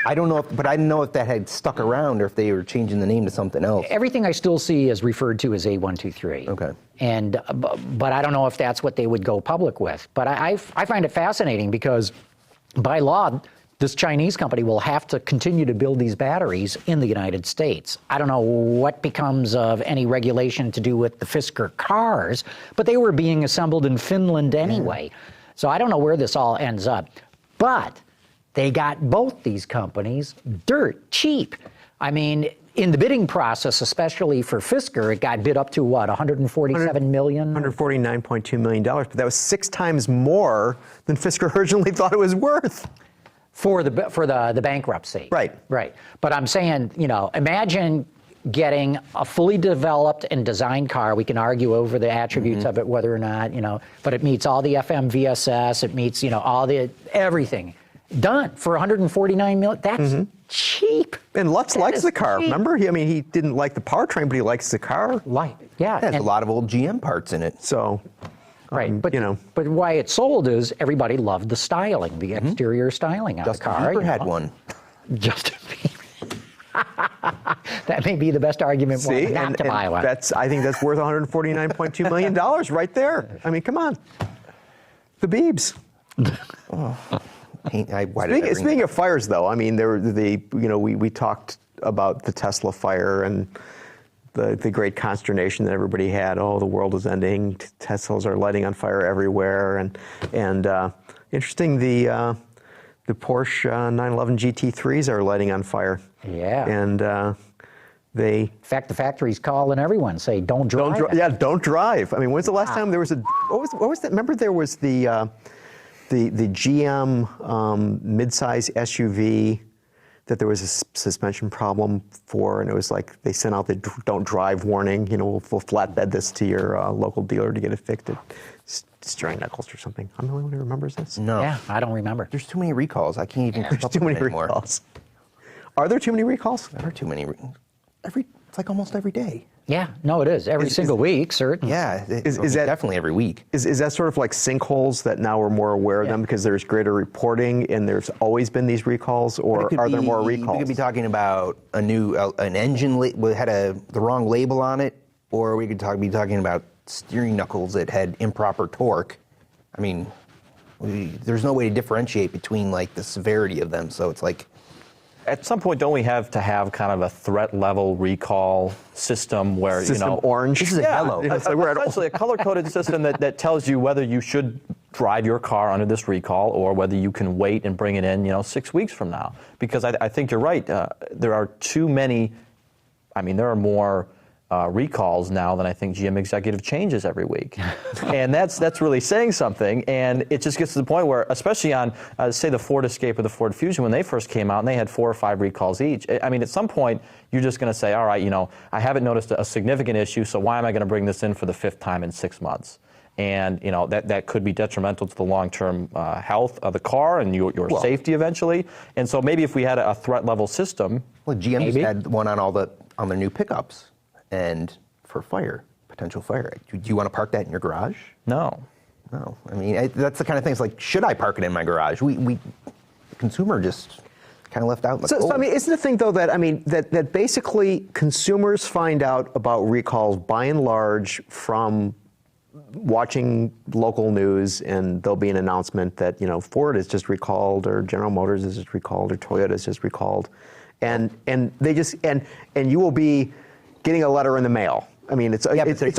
I don't know, but I didn't know if that had stuck around or if they were changing the name to something else. Everything I still see is referred to as A123. Okay. And but I don't know if that's what they would go public with. But I find it fascinating because by law, this Chinese company will have to continue to build these batteries in the United States. I don't know what becomes of any regulation to do with the Fisker cars, but they were being assembled in Finland anyway. So I don't know where this all ends up. But they got both these companies dirt cheap. I mean, in the bidding process, especially for Fisker, it got bid up to what, $147 million? $149.2 million, but that was 6 times more than Fisker originally thought it was worth. For the bankruptcy. Right. Right. But I'm saying, imagine getting a fully developed and designed car. We can argue over the attributes of it, whether or not, but it meets all the FMVSS, it meets, all the, everything. Done for $149 million. That's cheap. And Lutz likes the car. Cheap. Remember, he didn't like the powertrain, but he likes the car. Yeah. It has a lot of old GM parts in it. So, right. But but why it sold is everybody loved the styling, the exterior styling on the car. Justin Bieber had one. Justin Bieber. That may be the best argument not to buy one. I think that's worth $149.2 million right there. I mean, come on. The Biebs. Speaking of fires, though, I mean, we talked about the Tesla fire and the great consternation that everybody had. Oh, the world is ending. Teslas are lighting on fire everywhere, and Interesting. The Porsche 911 GT3s are lighting on fire. Yeah. And In fact, the factory's calling everyone, say, don't drive. Don't drive. I mean, when's the last time there was what was that? Remember there was the GM midsize SUV that there was a suspension problem for, and it was like they sent out the don't drive warning, we'll flatbed this to your local dealer to get it fixed. It's destroying knuckles or something. I'm the only one who remembers this. No. Yeah, I don't remember. There's too many recalls. I can't even keep up Too with many it anymore. recalls. Are there too many recalls? There are too many. It's like almost every day. Yeah, no, it is. Every single week, certainly. Yeah, Is that definitely every week? Is that sort of like sinkholes that now we're more aware of them because there's greater reporting and there's always been these recalls, or are there more recalls? We could be talking about an engine had the wrong label on it, or we could be talking about steering knuckles that had improper torque. I mean, there's no way to differentiate between like the severity of them. So it's like, at some point, don't we have to have kind of a threat level recall system where, System orange. This is a yellow. Essentially a color-coded system that tells you whether you should drive your car under this recall or whether you can wait and bring it in, 6 weeks from now. Because I think you're right. There are too many. I mean, there are more recalls now than I think GM executive changes every week, and that's really saying something. And it just gets to the point where, especially on say the Ford Escape or the Ford Fusion, when they first came out and they had 4 or 5 recalls each. I mean, at some point you're just going to say, all right, I haven't noticed a significant issue, so why am I going to bring this in for the 5th time in 6 months? And that could be detrimental to the long-term health of the car and your safety eventually. And so maybe if we had a threat level system, well, GM just had one on their new pickups. And for potential fire. Do you want to park that in your garage? No. I mean, that's the kind of thing. It's like, should I park it in my garage? The consumer just kind of left out in the cold. So, I mean, isn't the thing, though, that, I mean, that basically consumers find out about recalls by and large from watching local news, and there'll be an announcement that, Ford is just recalled, or General Motors is just recalled, or Toyota is just recalled. And they just, and you will be getting a letter in the mail. I mean, it's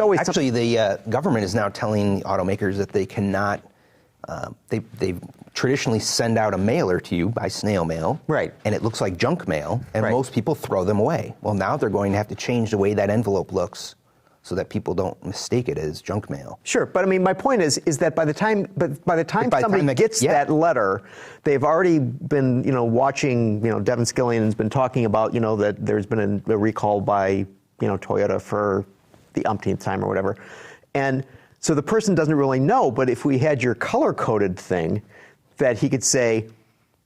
always actually the government is now telling automakers that they cannot. They traditionally send out a mailer to you by snail mail, right? And it looks like junk mail, and most people throw them away. Well, now they're going to have to change the way that envelope looks, so that people don't mistake it as junk mail. Sure, but I mean, my point is that by the time somebody gets that letter, they've already been, watching. Devin Skillian's been talking about, that there's been a recall by, Toyota for the umpteenth time or whatever, and so the person doesn't really know. But if we had your color-coded thing, that he could say,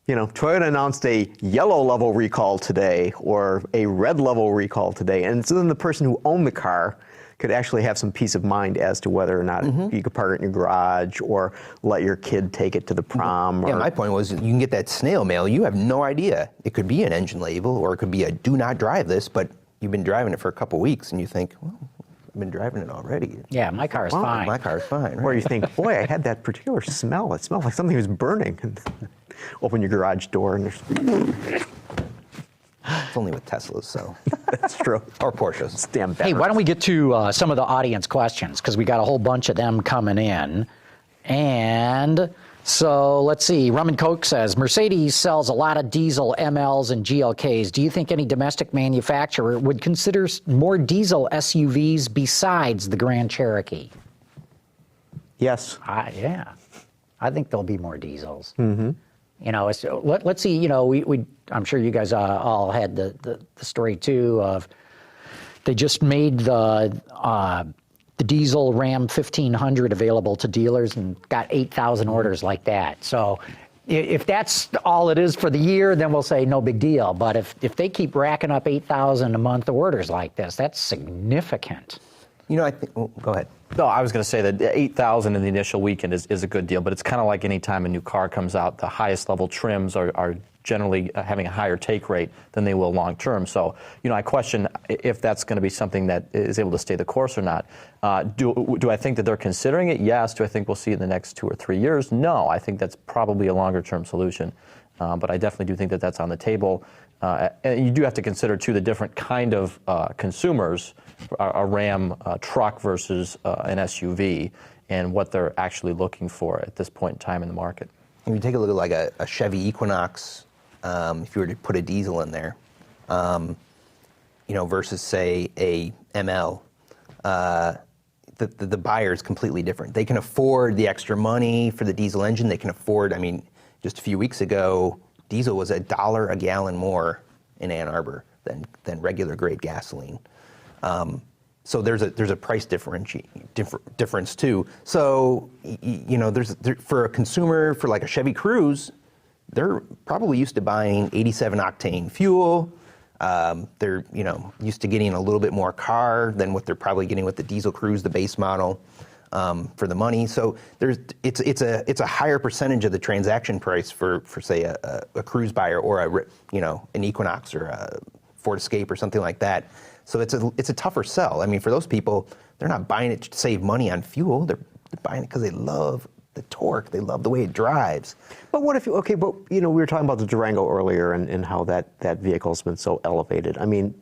Toyota announced a yellow level recall today or a red level recall today, and so then the person who owned the car could actually have some peace of mind as to whether or not you could park it in your garage or let your kid take it to the prom. Yeah, my point was, you can get that snail mail. You have no idea. It could be an engine label, or it could be a do not drive this, but you've been driving it for a couple weeks, and you think, well, I've been driving it already. Yeah, my car's fine. My car's fine. Right? Or you think, boy, I had that particular smell. It smelled like something was burning. And open your garage door, and there's... It's only with Teslas, so. That's true. Or Porsches. It's damn bad. Hey, why don't we get to some of the audience questions, because we got a whole bunch of them coming in. And so let's see. Rum and Coke says, Mercedes sells a lot of diesel MLs and GLKs. Do you think any domestic manufacturer would consider more diesel SUVs besides the Grand Cherokee? Yes. Yeah. I think there'll be more diesels. Mm-hmm. Let's see, I'm sure you guys all had the story too of they just made the diesel Ram 1500 available to dealers and got 8,000 orders like that. So if that's all it is for the year, then we'll say no big deal. But if they keep racking up 8,000 a month orders like this, that's significant. I think, go ahead. No, I was going to say that 8,000 in the initial weekend is a good deal, but it's kind of like any time a new car comes out, the highest level trims are generally having a higher take rate than they will long term. So, I question if that's going to be something that is able to stay the course or not. Do I think that they're considering it? Yes. Do I think we'll see it in the next 2 or 3 years? No. I think that's probably a longer term solution. But I definitely do think that that's on the table. And you do have to consider, too, the different kind of consumers, a Ram truck versus an SUV, and what they're actually looking for at this point in time in the market. If you take a look at like a Chevy Equinox, if you were to put a diesel in there, versus say a ML, the buyer is completely different. They can afford the extra money for the diesel engine. They can afford, just a few weeks ago, diesel was $1 a gallon more in Ann Arbor than regular grade gasoline. So there's a price difference too. So for a consumer, for like a Chevy Cruze, they're probably used to buying 87 octane fuel. They're used to getting a little bit more car than what they're probably getting with the diesel Cruze, the base model, for the money. So it's a higher percentage of the transaction price for say a Cruze buyer or an Equinox or a Ford Escape or something like that. So it's a tougher sell. For those people, they're not buying it to save money on fuel. They're buying it because they love the torque. They love the way it drives. But what if we were talking about the Durango earlier and how that vehicle's been so elevated.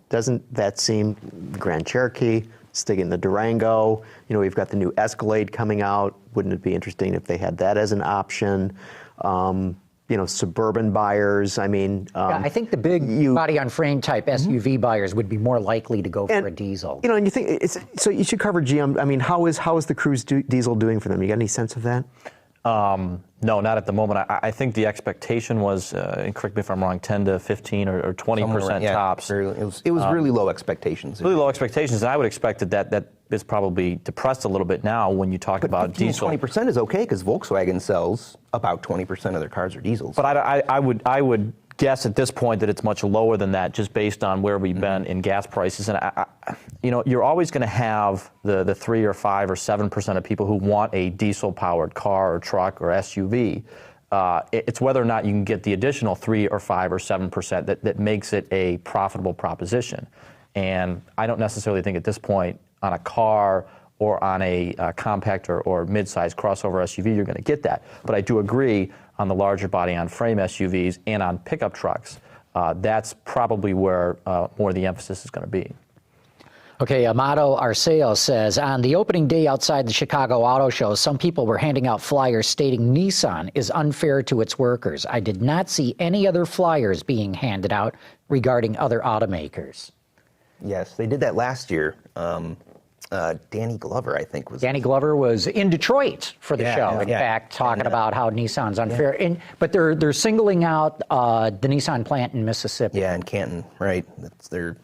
Doesn't that seem Grand Cherokee, sticking the Durango? We've got the new Escalade coming out. Wouldn't it be interesting if they had that as an option? Suburban buyers. I think the big body on frame type SUV buyers would be more likely to go for a diesel. And you think so you should cover GM. How is the Cruze diesel doing for them? You got any sense of that? No, not at the moment. I think the expectation was, and correct me if I'm wrong, 10 to 15 or 20% tops. It was really low expectations. Really low expectations, and I would expect that is probably depressed a little bit now when you talk about diesel. 20% is okay because Volkswagen sells about 20% of their cars are diesels. But I would guess at this point that it's much lower than that, just based on where we've been in gas prices. And you're always going to have the 3 or 5 or 7% of people who want a diesel-powered car or truck or SUV. It's whether or not you can get the additional 3 or 5 or 7% that makes it a profitable proposition. And I don't necessarily think at this point on a car or on a compact or mid-sized crossover SUV you're going to get that. But I do agree on the larger body on frame SUVs and on pickup trucks. That's probably where more of the emphasis is going to be. Okay, Amato Arceo says, on the opening day outside the Chicago Auto Show, some people were handing out flyers stating Nissan is unfair to its workers. I did not see any other flyers being handed out regarding other automakers. Yes, they did that last year. Danny Glover, I think, was. Danny Glover was in Detroit for the show. In fact, talking about how Nissan's unfair. But they're singling out the Nissan plant in Mississippi. Yeah, in Canton, right? They're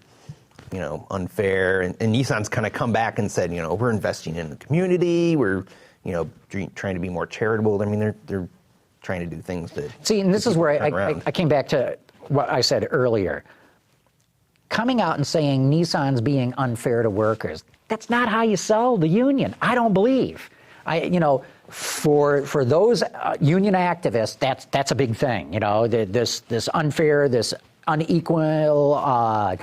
unfair. And Nissan's kind of come back and said, we're investing in the community. We're trying to be more charitable. They're trying to do things to. See, and this is where I came back to what I said earlier. Coming out and saying Nissan's being unfair to workers, that's not how you sell the union. I don't believe. For those union activists, that's a big thing. This unfair, this unequal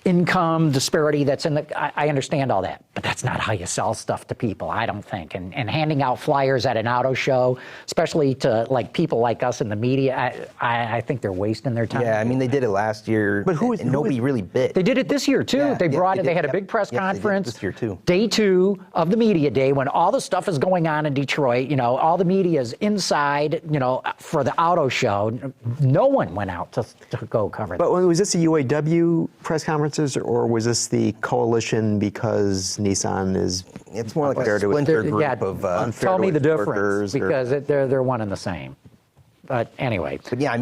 income disparity that's in the. I understand all that, but that's not how you sell stuff to people, I don't think. And handing out flyers at an auto show, especially to people like us in the media, I think they're wasting their time. Yeah, they did it last year, but nobody really bit. They did it this year too. They brought it. They had a big press conference this year too. Day 2 of the media day when all the stuff is going on in Detroit. All the media is inside. For the auto show, no one went out to go cover that. But was this a UAW press conferences, or was this the coalition because Nissan is? It's more like a splinter group of unfair. Tell me the difference because they're one and the same. But anyway. But yeah,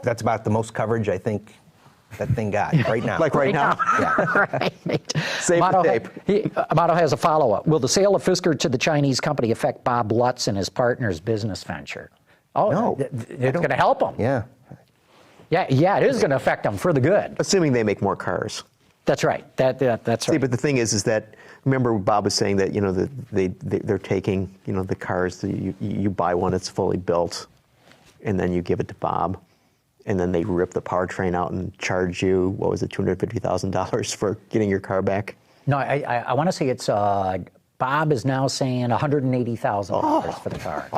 that's about the most coverage I think that thing got right now. right now? Yeah. Right. Save the tape. Amato has a follow-up. Will the sale of Fisker to the Chinese company affect Bob Lutz and his partner's business venture? Oh, no. It's going to help them. Yeah. Yeah, it is going to affect them for the good. Assuming they make more cars. That's right. That's right. See, but the thing is that remember Bob was saying that they're taking the cars that you buy one, it's fully built, and then you give it to Bob, and then they rip the powertrain out and charge you what was it, $250,000 for getting your car back? No, I want to say it's. Bob is now saying $180,000 for the car.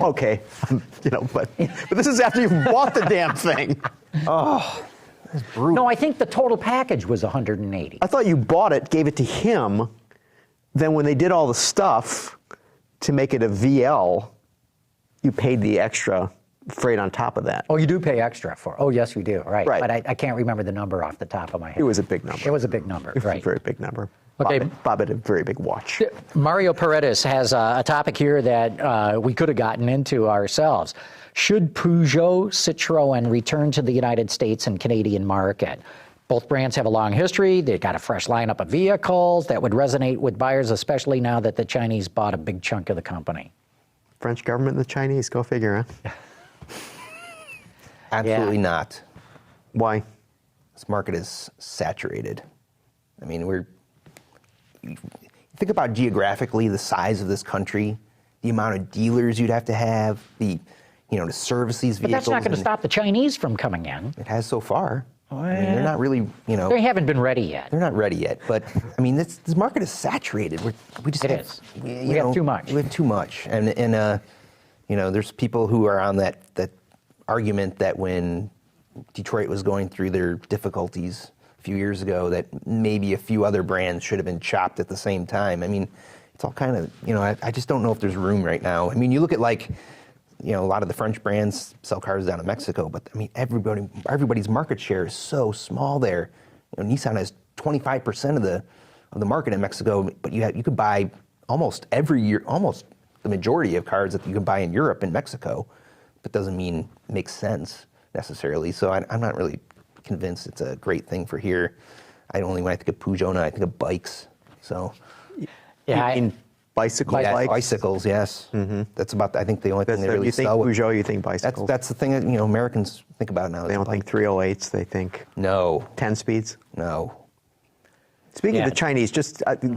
Okay, but this is after you've bought the damn thing. Oh. That's brutal. No, I think the total package was $180,000. I thought you bought it, gave it to him, then when they did all the stuff to make it a VL, you paid the extra freight on top of that. Oh, you do pay extra for. Oh, yes, we do. Right. Right. But I can't remember the number off the top of my head. It was a big number. It was a big number. It was right. a very big number. Okay. Bob had a very big watch. Mario Paredes has a topic here that we could have gotten into ourselves. Should Peugeot, Citroën return to the United States and Canadian market? Both brands have a long history. They've got a fresh lineup of vehicles that would resonate with buyers, especially now that the Chinese bought a big chunk of the company. French government and the Chinese, go figure, huh? Absolutely not. Why? This market is saturated. I mean, think about geographically the size of this country, the amount of dealers you'd have to have, the service these vehicles. But that's not going to stop the Chinese from coming in. It has so far. I mean, they're not really, They haven't been ready yet. They're not ready yet. But I mean, this market is saturated. We just It have, is. We have too much. We have too much, and there's people who are on that argument that when Detroit was going through their difficulties a few years ago, that maybe a few other brands should have been chopped at the same time. I mean, it's all kind of, I just don't know if there's room right now. I mean, you look at a lot of the French brands sell cars down in Mexico, but I mean, everybody's market share is so small there. Nissan has 25% of the market in Mexico, but you could buy almost the majority of cars that you can buy in Europe and Mexico. But doesn't mean it makes sense necessarily. So I'm not really convinced it's a great thing for here. When I think of Peugeot, I think of bikes. So Yeah, bicycle yes, bikes? Bicycles, yes. Mm-hmm. That's about, I think, the only thing they really sell. You think Peugeot, you think bicycles? That's the thing that Americans think about now. They don't think 308s, they think No. 10 speeds? No. Speaking of the Chinese,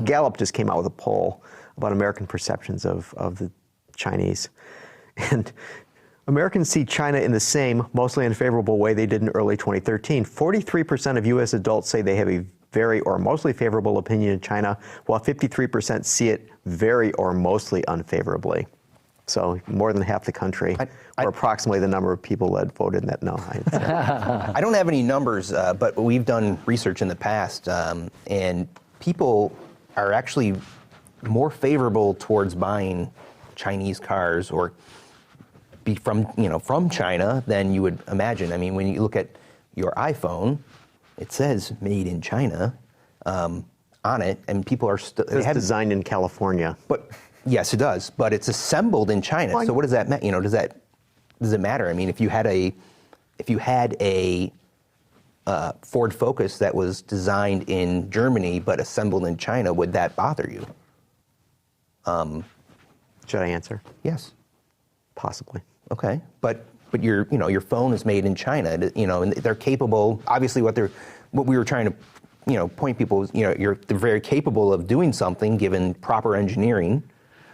Gallup just came out with a poll about American perceptions of the Chinese. And Americans see China in the same, mostly unfavorable way they did in early 2013. 43% of U.S. adults say they have a very or mostly favorable opinion of China, while 53% see it very or mostly unfavorably. So more than half the country, or approximately the number of people that voted that no. I don't have any numbers, but we've done research in the past, and people are actually more favorable towards buying Chinese cars or be from China than you would imagine. I mean, when you look at your iPhone, it says "Made in China" on it, and people are still. It's designed in California. But yes, it does. But it's assembled in China. Why? So what does that mean? Does it matter? I mean, if you had a Ford Focus that was designed in Germany but assembled in China, would that bother you? Should I answer? Yes. Possibly. Okay, but your phone is made in China, and they're capable. Obviously, what we were trying to, point people is, they're very capable of doing something given proper engineering.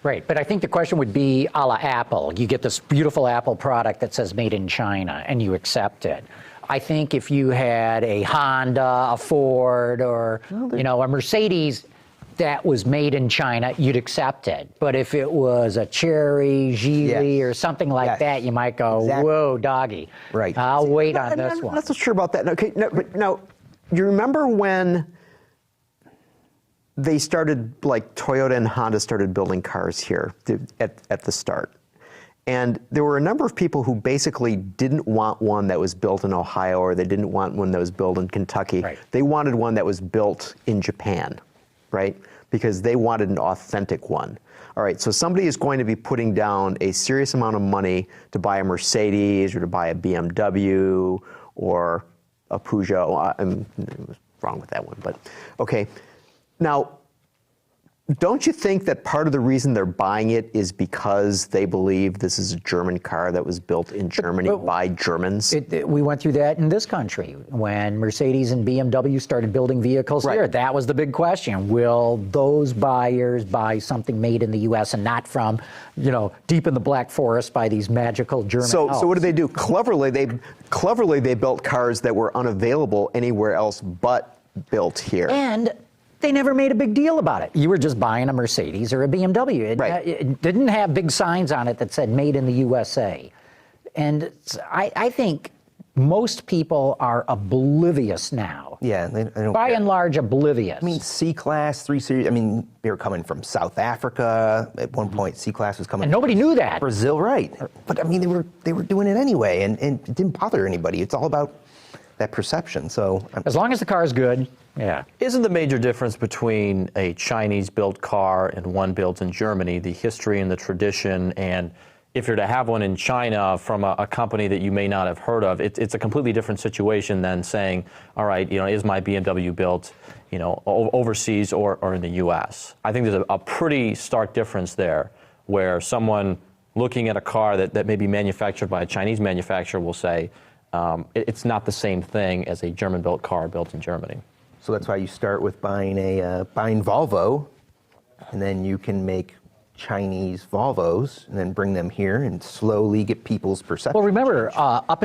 Right, but I think the question would be a la Apple. You get this beautiful Apple product that says made in China, and you accept it. I think if you had a Honda, a Ford, or a Mercedes that was made in China, you'd accept it. But if it was a Chery, Geely, or something like that, you might go, whoa, doggy. Right. I'll wait on this one. I'm not so sure about that. Okay, but now, you remember when they started, like Toyota and Honda started building cars here at the start? And there were a number of people who basically didn't want one that was built in Ohio, or they didn't want one that was built in Kentucky. Right. They wanted one that was built in Japan, right? Because they wanted an authentic one. All right, so somebody is going to be putting down a serious amount of money to buy a Mercedes or to buy a BMW or a Peugeot. I'm wrong with that one, but okay. Now, don't you think that part of the reason they're buying it is because they believe this is a German car that was built in Germany by Germans? We went through that in this country when Mercedes and BMW started building vehicles here. That was the big question. Will those buyers buy something made in the U.S. and not from, deep in the Black Forest by these magical German elves? So what did they do? Cleverly, they built cars that were unavailable anywhere else but built here. And they never made a big deal about it. You were just buying a Mercedes or a BMW. It didn't have big signs on it that said made in the USA. And I think most people are oblivious now. Yeah, they don't By care. and large, oblivious. I mean, C-Class, 3 Series, I mean, they were coming from South Africa. At one point, C-Class was coming and nobody knew that. Brazil, right. But, I mean, they were doing it anyway, and it didn't bother anybody. It's all about that perception. So As long as the car is good, yeah. Isn't the major difference between a Chinese-built car and one built in Germany the history and the tradition? And if you're to have one in China from a company that you may not have heard of, it's a completely different situation than saying, all right, is my BMW built, overseas or in the U.S.? I think there's a pretty stark difference there, where someone looking at a car that may be manufactured by a Chinese manufacturer will say, it's not the same thing as a German-built car built in Germany. So that's why you start with buying Volvo, and then you can make Chinese Volvos and then bring them here and slowly get people's perception. Well, remember, up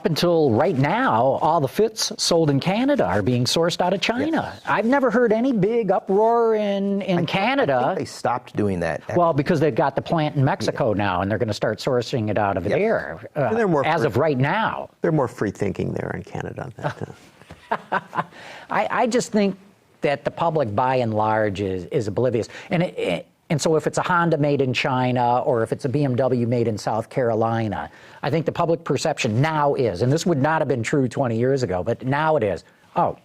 until right now, all the Fits sold in Canada are being sourced out of China. Yes. I've never heard any big uproar in Canada. I think they stopped doing that. Well, because they've got the plant in Mexico now, and they're going to start sourcing it out of there. And they're more as of right now. They're more free thinking there in Canada. I just think that the public, by and large, is oblivious. And so if it's a Honda made in China or if it's a BMW made in South Carolina, I think the public perception now is, and this would not have been true 20 years ago, but now it is, oh,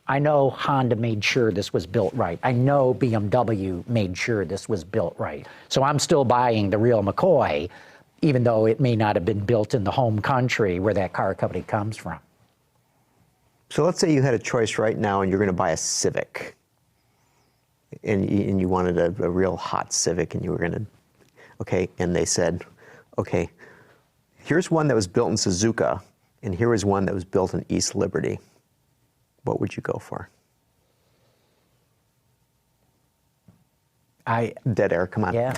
I know Honda made sure this was built right. I know BMW made sure this was built right. So I'm still buying the real McCoy, even though it may not have been built in the home country where that car company comes from. So let's say you had a choice right now and you're going to buy a Civic. And you wanted a real hot Civic, and you were going to, okay, and they said, okay, here's one that was built in Suzuka, and here is one that was built in East Liberty. What would you go for? Dead air, come on. Yeah.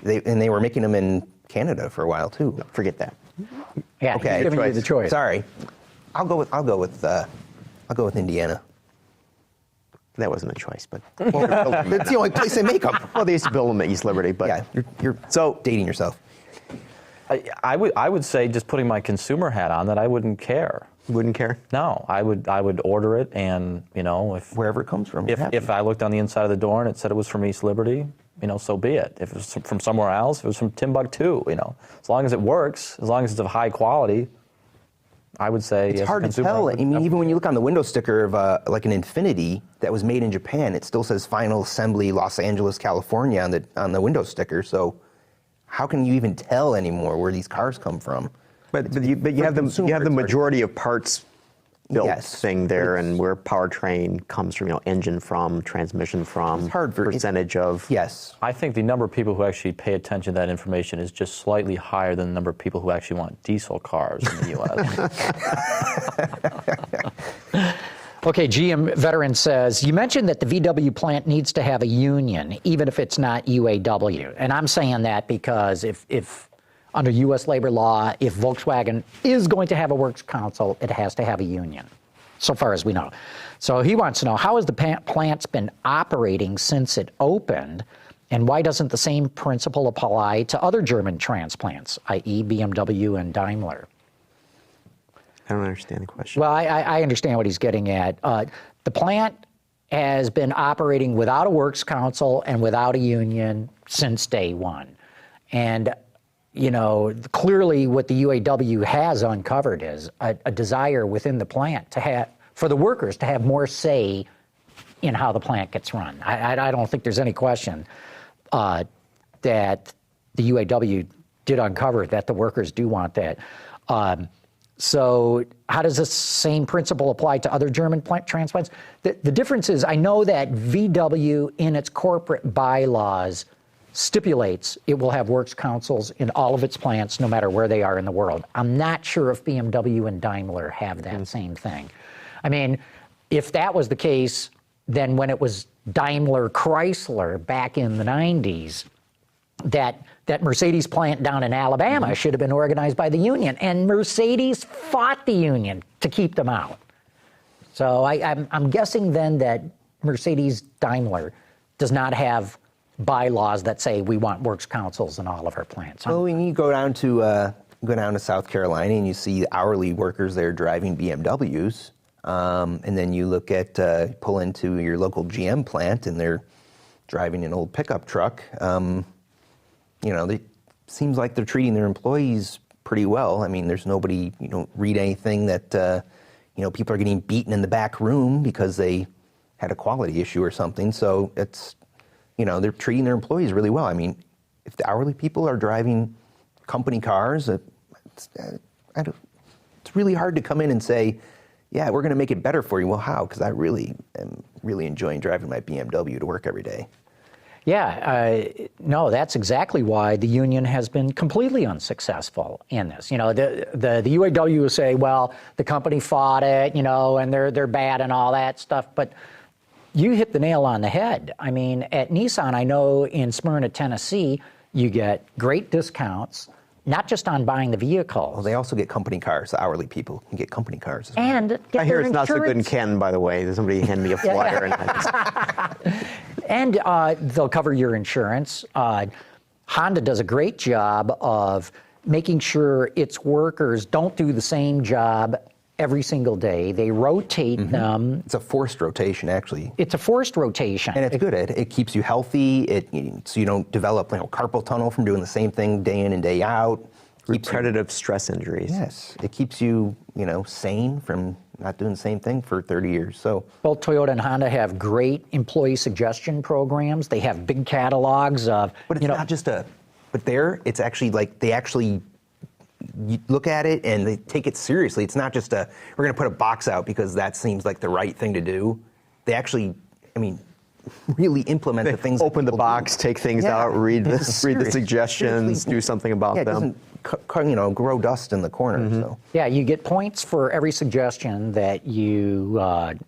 They were making them in Canada for a while too. No, forget that. Yeah, okay, he's giving you the choice. Sorry, I'll go with Indiana. That wasn't a choice, but it's the only place they make them. Well, they used to build them at East Liberty, but yeah, you're so dating yourself. I would say, just putting my consumer hat on, that I wouldn't care. You wouldn't care? No, I would order it, and if wherever it comes from. If I looked on the inside of the door and it said it was from East Liberty, so be it. If it was from somewhere else, if it was from Timbuktu, as long as it works, as long as it's of high quality, I would say it's hard to tell. I mean, even when you look on the window sticker of like an Infiniti that was made in Japan, it still says Final Assembly Los Angeles, California on the window sticker. So how can you even tell anymore where these cars come from? But you have the majority of parts built thing there, and where powertrain comes from, engine from, transmission from, it's hard for percentage of. Yes. I think the number of people who actually pay attention to that information is just slightly higher than the number of people who actually want diesel cars in the U.S. Okay, GM Veteran says, you mentioned that the VW plant needs to have a union, even if it's not UAW. And I'm saying that because if under U.S. labor law, if Volkswagen is going to have a works council, it has to have a union, so far as we know. So he wants to know, how has the plant's been operating since it opened, and why doesn't the same principle apply to other German transplants, i.e. BMW and Daimler? I don't understand the question. Well, I understand what he's getting at. The plant has been operating without a works council and without a union since day one. And clearly what the UAW has uncovered is a desire within the plant for the workers to have more say in how the plant gets run. I don't think there's any question that the UAW did uncover that the workers do want that. So how does the same principle apply to other German plant transplants? The difference is, I know that VW in its corporate bylaws stipulates it will have works councils in all of its plants, no matter where they are in the world. I'm not sure if BMW and Daimler have that same thing. I mean, if that was the case, then when it was Daimler Chrysler back in the 90s, that Mercedes plant down in Alabama should have been organized by the union, and Mercedes fought the union to keep them out. So I'm guessing then that Mercedes Daimler does not have bylaws that say we want works councils in all of our plants. Well, when you go down to go down to South Carolina and you see hourly workers there driving BMWs, and then you look at pull into your local GM plant and they're driving an old pickup truck. It seems like they're treating their employees pretty well. I mean, there's nobody, you don't read anything that, people are getting beaten in the back room because they had a quality issue or something. So it's, they're treating their employees really well. I mean, if the hourly people are driving company cars, it's really hard to come in and say, yeah, we're going to make it better for you. Well, how? Because I really am really enjoying driving my BMW to work every day. Yeah, no, that's exactly why the union has been completely unsuccessful in this. The UAW will say, well, the company fought it, and they're bad and all that stuff. But you hit the nail on the head. I mean, at Nissan, I know in Smyrna, Tennessee, you get great discounts, not just on buying the vehicle. Well, they also get company cars. The hourly people can get company cars as well. And get I hear it's insurance. not so good in Canton, by the way. There's somebody handed me a flyer. And they'll cover your insurance. Honda does a great job of making sure its workers don't do the same job every single day. They rotate them. It's a forced rotation, actually. It's a forced rotation. And it's good. It keeps you healthy. So you don't develop carpal tunnel from doing the same thing day in and day out. Repetitive stress injuries. Yes. It keeps you, sane from not doing the same thing for 30 years. So both Toyota and Honda have great employee suggestion programs. They have big catalogs of, But it's not just but there, it's actually you look at it and they take it seriously. It's not just we're going to put a box out because that seems like the right thing to do. They actually, really implement the things. Open the box, take things out, read the suggestions, do something about them. It doesn't, grow dust in the corner. So. Yeah, you get points for every suggestion that you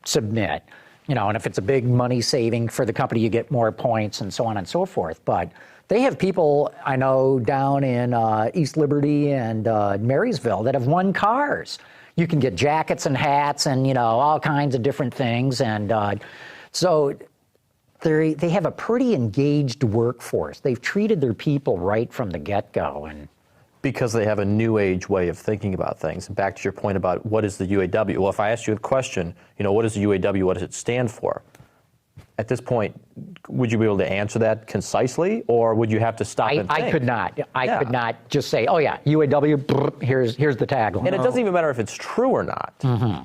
submit. And if it's a big money saving for the company, you get more points and so on and so forth. But they have people, I know, down in East Liberty and Marysville that have won cars. You can get jackets and hats and, all kinds of different things. And so they have a pretty engaged workforce. They've treated their people right from the get-go. And because they have a new age way of thinking about things. And back to your point about what is the UAW? Well, if I asked you a question, what is the UAW? What does it stand for? At this point, would you be able to answer that concisely, or would you have to stop and think? I could not. I could not just say, oh yeah, UAW, brr, here's the tagline. And it doesn't even matter if it's true or not.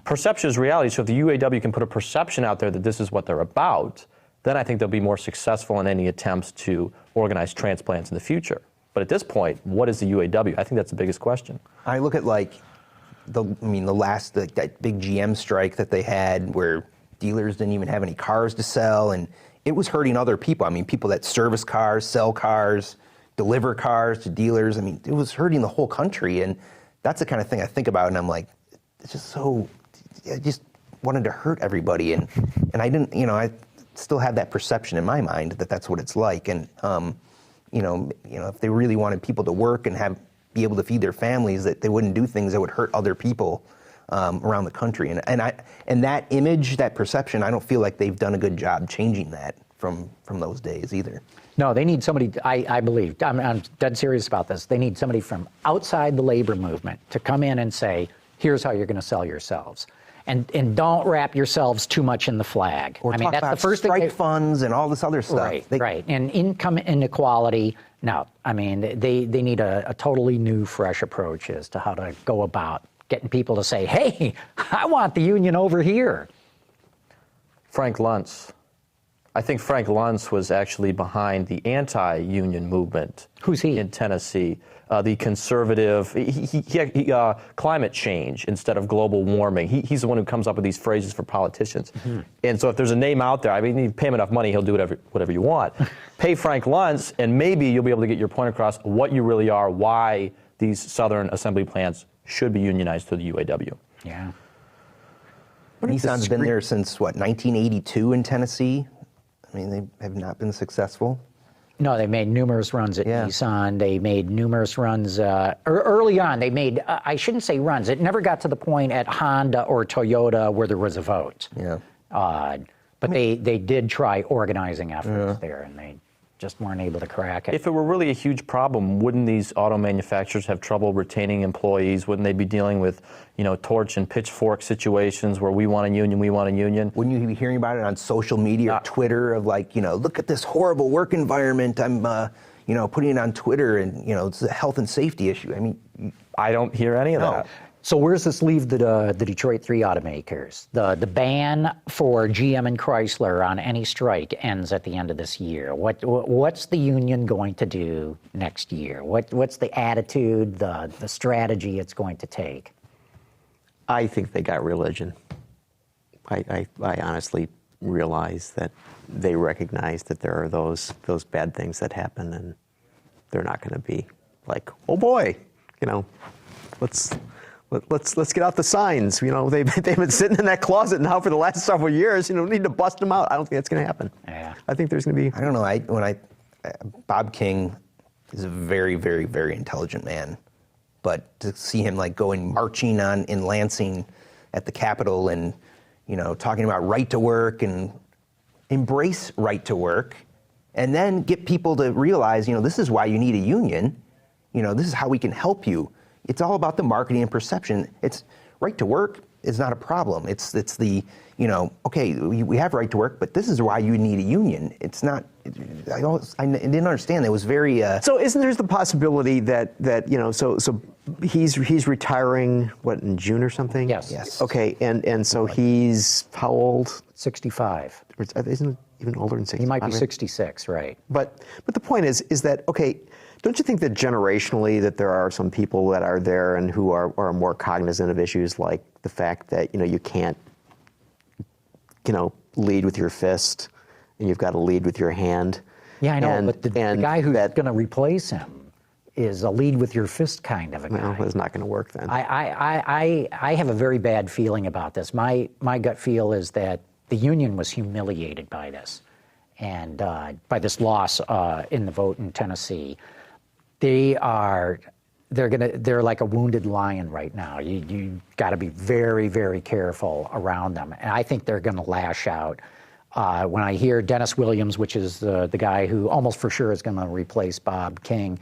Perception is reality. So if the UAW can put a perception out there that this is what they're about, then I think they'll be more successful in any attempts to organize transplants in the future. But at this point, what is the UAW? I think that's the biggest question. I look at the last that big GM strike that they had where dealers didn't even have any cars to sell, and it was hurting other people. People that service cars, sell cars, deliver cars to dealers. It was hurting the whole country, and that's the kind of thing I think about, and I'm like, it's just so, I just wanted to hurt everybody, and I didn't, I still have that perception in my mind that that's what it's like, and if they really wanted people to work and be able to feed their families, that they wouldn't do things that would hurt other people around the country. And that image, that perception, I don't feel like they've done a good job changing that from those days either. No, they need somebody, I believe, I'm dead serious about this. They need somebody from outside the labor movement to come in and say, here's how you're going to sell yourselves. And don't wrap yourselves too much in the flag. Or talk that's about the first strike thing funds and all this other stuff. Right. And income inequality, no. They need a totally new, fresh approach as to how to go about getting people to say, hey, I want the union over here. Frank Luntz. I think Frank Luntz was actually behind the anti-union movement. Who's he? In Tennessee. The conservative, climate change instead of global warming. He's the one who comes up with these phrases for politicians. And so if there's a name out there, you pay him enough money, he'll do whatever you want. Pay Frank Luntz, and maybe you'll be able to get your point across what you really are, why these Southern assembly plants should be unionized to the UAW. Yeah. Nissan's been there since, 1982 in Tennessee? They have not been successful. No, they made numerous runs at Nissan. They made numerous runs early on. They made, I shouldn't say runs. It never got to the point at Honda or Toyota where there was a vote. Yeah. But they did try organizing efforts there, and just weren't able to crack it. If it were really a huge problem, wouldn't these auto manufacturers have trouble retaining employees? Wouldn't they be dealing with, torch and pitchfork situations where we want a union, we want a union? Wouldn't you be hearing about it on social media or Twitter of look at this horrible work environment, I'm, putting it on Twitter and, it's a health and safety issue. I mean, I don't hear any of that. So where does this leave the Detroit 3 automakers? The ban for GM and Chrysler on any strike ends at the end of this year. What's the union going to do next year? What's the attitude, the strategy it's going to take? I think they got religion. I honestly realize that they recognize that there are those bad things that happen, and they're not going to be like, oh boy, let's get out the signs. They've been sitting in that closet now for the last several years. We need to bust them out. I don't think that's going to happen. Yeah. I think there's going to be. I don't know. Bob King is a very, very, very intelligent man, but to see him going marching in Lansing at the Capitol and talking about right to work and embrace right to work, and then get people to realize this is why you need a union. This is how we can help you. It's all about the marketing and perception. It's right to work is not a problem. It's the, okay, we have right to work, but this is why you need a union. It's not, I didn't understand. It was very... So isn't there the possibility that so he's retiring, in June or something? Yes. Okay, and so he's how old? 65. Isn't it even older than 65? He might be 66, right. But the point is that, okay, don't you think that generationally that there are some people that are there and who are more cognizant of issues like the fact that, you can't, lead with your fist and you've got to lead with your hand? Yeah, I know, but the guy who's going to replace him is a lead with your fist kind of a guy. Well, it's not going to work then. I have a very bad feeling about this. My gut feel is that the union was humiliated by this and by this loss in the vote in Tennessee. They're like a wounded lion right now. You got to be very, very careful around them. And I think they're going to lash out. When I hear Dennis Williams, which is the guy who almost for sure is going to replace Bob King,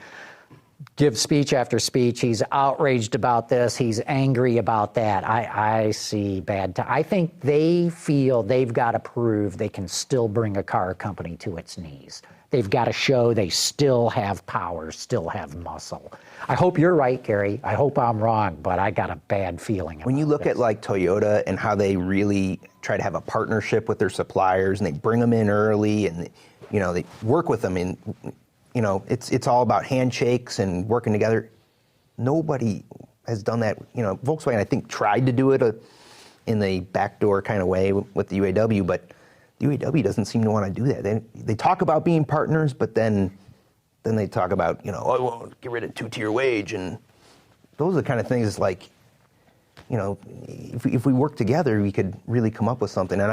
give speech after speech, he's outraged about this, he's angry about that. I see I think they feel they've got to prove they can still bring a car company to its knees. They've got to show they still have power, still have muscle. I hope you're right, Gary. I hope I'm wrong, but I got a bad feeling about When you look this. at Toyota and how they really try to have a partnership with their suppliers and they bring them in early and they work with them and it's all about handshakes and working together. Nobody has done that. Volkswagen I think tried to do it in the backdoor kind of way with the UAW, but the UAW doesn't seem to want to do that. They talk about being partners, but then they talk about, I won't get rid of two-tier wage. And those are the kind of things if we work together, we could really come up with something. And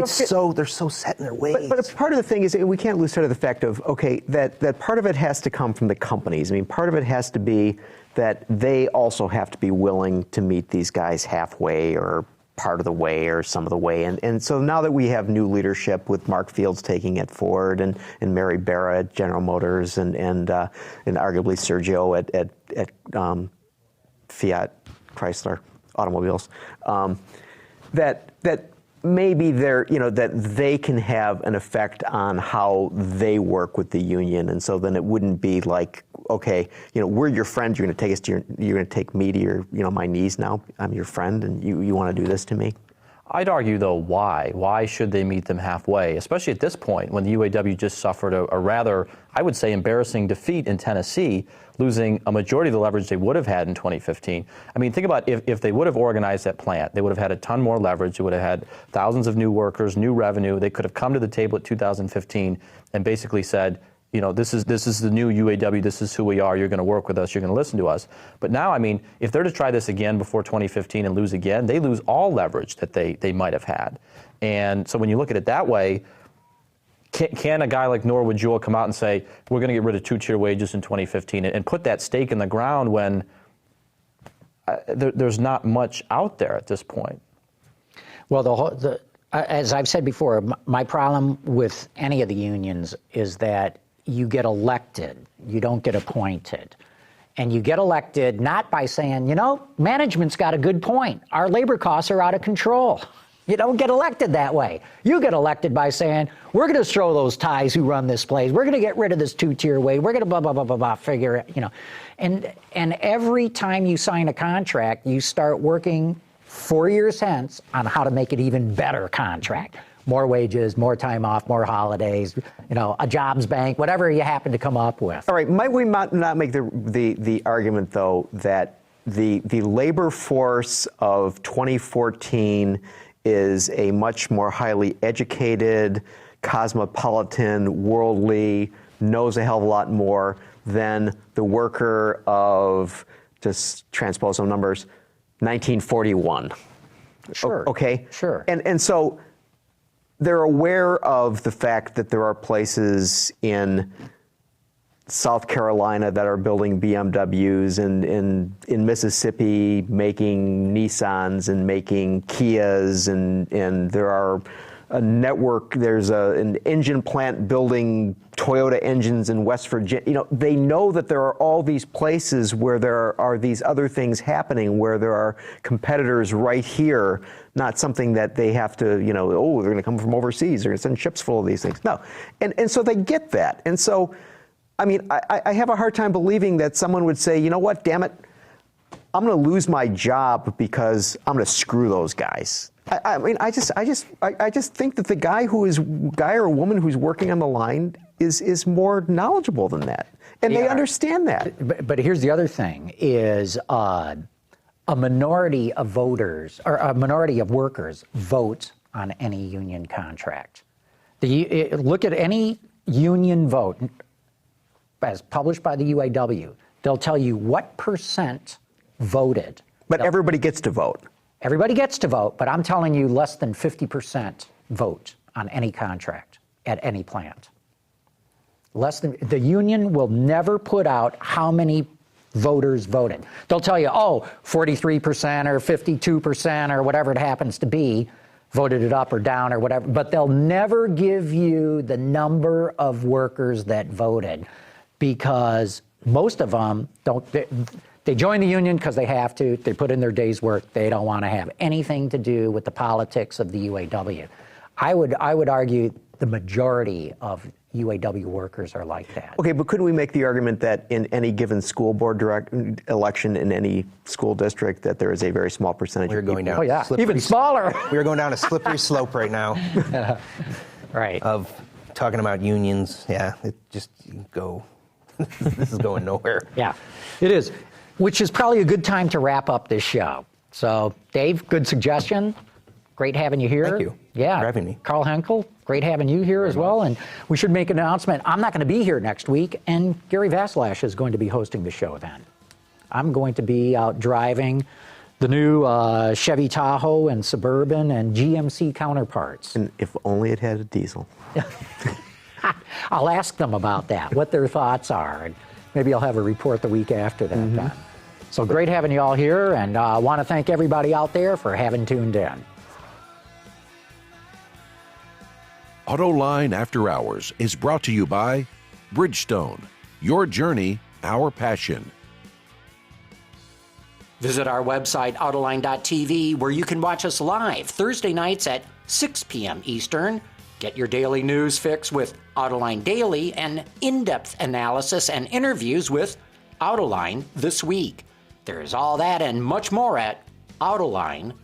they're so set in their ways. But part of the thing is we can't lose sight of the fact of, okay, that part of it has to come from the companies. I mean, part of it has to be that they also have to be willing to meet these guys halfway or part of the way or some of the way. And so now that we have new leadership with Mark Fields taking it forward and Mary Barra at General Motors and arguably Sergio at Fiat Chrysler Automobiles, that maybe that they can have an effect on how they work with the union. And so then it wouldn't be like, okay, we're your friend. You're going to take us to you're going to take me to your, my knees now. I'm your friend, and you want to do this to me. I'd argue, though, why? Why should they meet them halfway, especially at this point when the UAW just suffered a rather, I would say, embarrassing defeat in Tennessee, losing a majority of the leverage they would have had in 2015. I mean, think about if they would have organized that plant, they would have had a ton more leverage. They would have had thousands of new workers, new revenue. They could have come to the table at 2015 and basically said, this is the new UAW. This is who we are. You're going to work with us. You're going to listen to us. But now, I mean, if they're to try this again before 2015 and lose again, they lose all leverage that they might have had. And so when you look at it that way, can a guy like Norwood Jewell come out and say, we're going to get rid of two-tier wages in 2015 and put that stake in the ground when there's not much out there at this point? Well, As I've said before, my problem with any of the unions is that you get elected, you don't get appointed. And you get elected not by saying, management's got a good point. Our labor costs are out of control. You don't get elected that way. You get elected by saying, we're going to throw those ties who run this place. We're going to get rid of this two-tier way. We're going to blah, blah, blah, blah, blah, figure it, And every time you sign a contract, you start working 4 years hence on how to make it even better contract. More wages, more time off, more holidays, a jobs bank, whatever you happen to come up with. All right, might we not make the argument, though, that the labor force of 2014 is a much more highly educated, cosmopolitan, worldly, knows a hell of a lot more than the worker of, just transpose some numbers, 1941. Sure. Okay? Sure. And so they're aware of the fact that there are places in South Carolina that are building BMWs and in Mississippi making Nissans and making Kias and there are a network, there's an engine plant building Toyota engines in West Virginia. They know that there are all these places where there are these other things happening, where there are competitors right here, not something that they have to, they're going to come from overseas, they're going to send ships full of these things. No. And so they get that. And so, I have a hard time believing that someone would say, you know what, damn it, I'm going to lose my job because I'm going to screw those guys. I just think that the guy or woman who's working on the line is more knowledgeable than that, and they understand that. But here's the other thing: is a minority of voters or a minority of workers vote on any union contract. Look at any union vote, as published by the UAW. They'll tell you what percent voted. But everybody gets to vote. Everybody gets to vote, but I'm telling you less than 50% vote on any contract at any plant. The union will never put out how many voters voted. They'll tell you, 43% or 52% or whatever it happens to be voted it up or down or whatever, but they'll never give you the number of workers that voted because most of them don't. They join the union because they have to. They put in their day's work. They don't want to have anything to do with the politics of the UAW. I would argue the majority of UAW workers are like that. Okay, but couldn't we make the argument that in any given school board election in any school district that there is a very small percentage We're of going people? down. Even smaller. We're going down a slippery slope right now. Right. Of talking about unions. Yeah, this is going nowhere. Yeah, it is. Which is probably a good time to wrap up this show. So, Dave, good suggestion. Great having you here. Thank you for having me. Karl Henkel, great having you here as well. And we should make an announcement. I'm not going to be here next week, and Gary Vasilash is going to be hosting the show then. I'm going to be out driving the new Chevy Tahoe and Suburban and GMC counterparts. And if only it had a diesel. I'll ask them about that, what their thoughts are. And maybe I'll have a report the week after that then. So great having you all here, and I want to thank everybody out there for having tuned in. Autoline After Hours is brought to you by Bridgestone. Your journey, our passion. Visit our website, Autoline.tv, where you can watch us live Thursday nights at 6 p.m. Eastern. Get your daily news fix with Autoline Daily and in-depth analysis and interviews with Autoline This Week. There's all that and much more at Autoline.tv.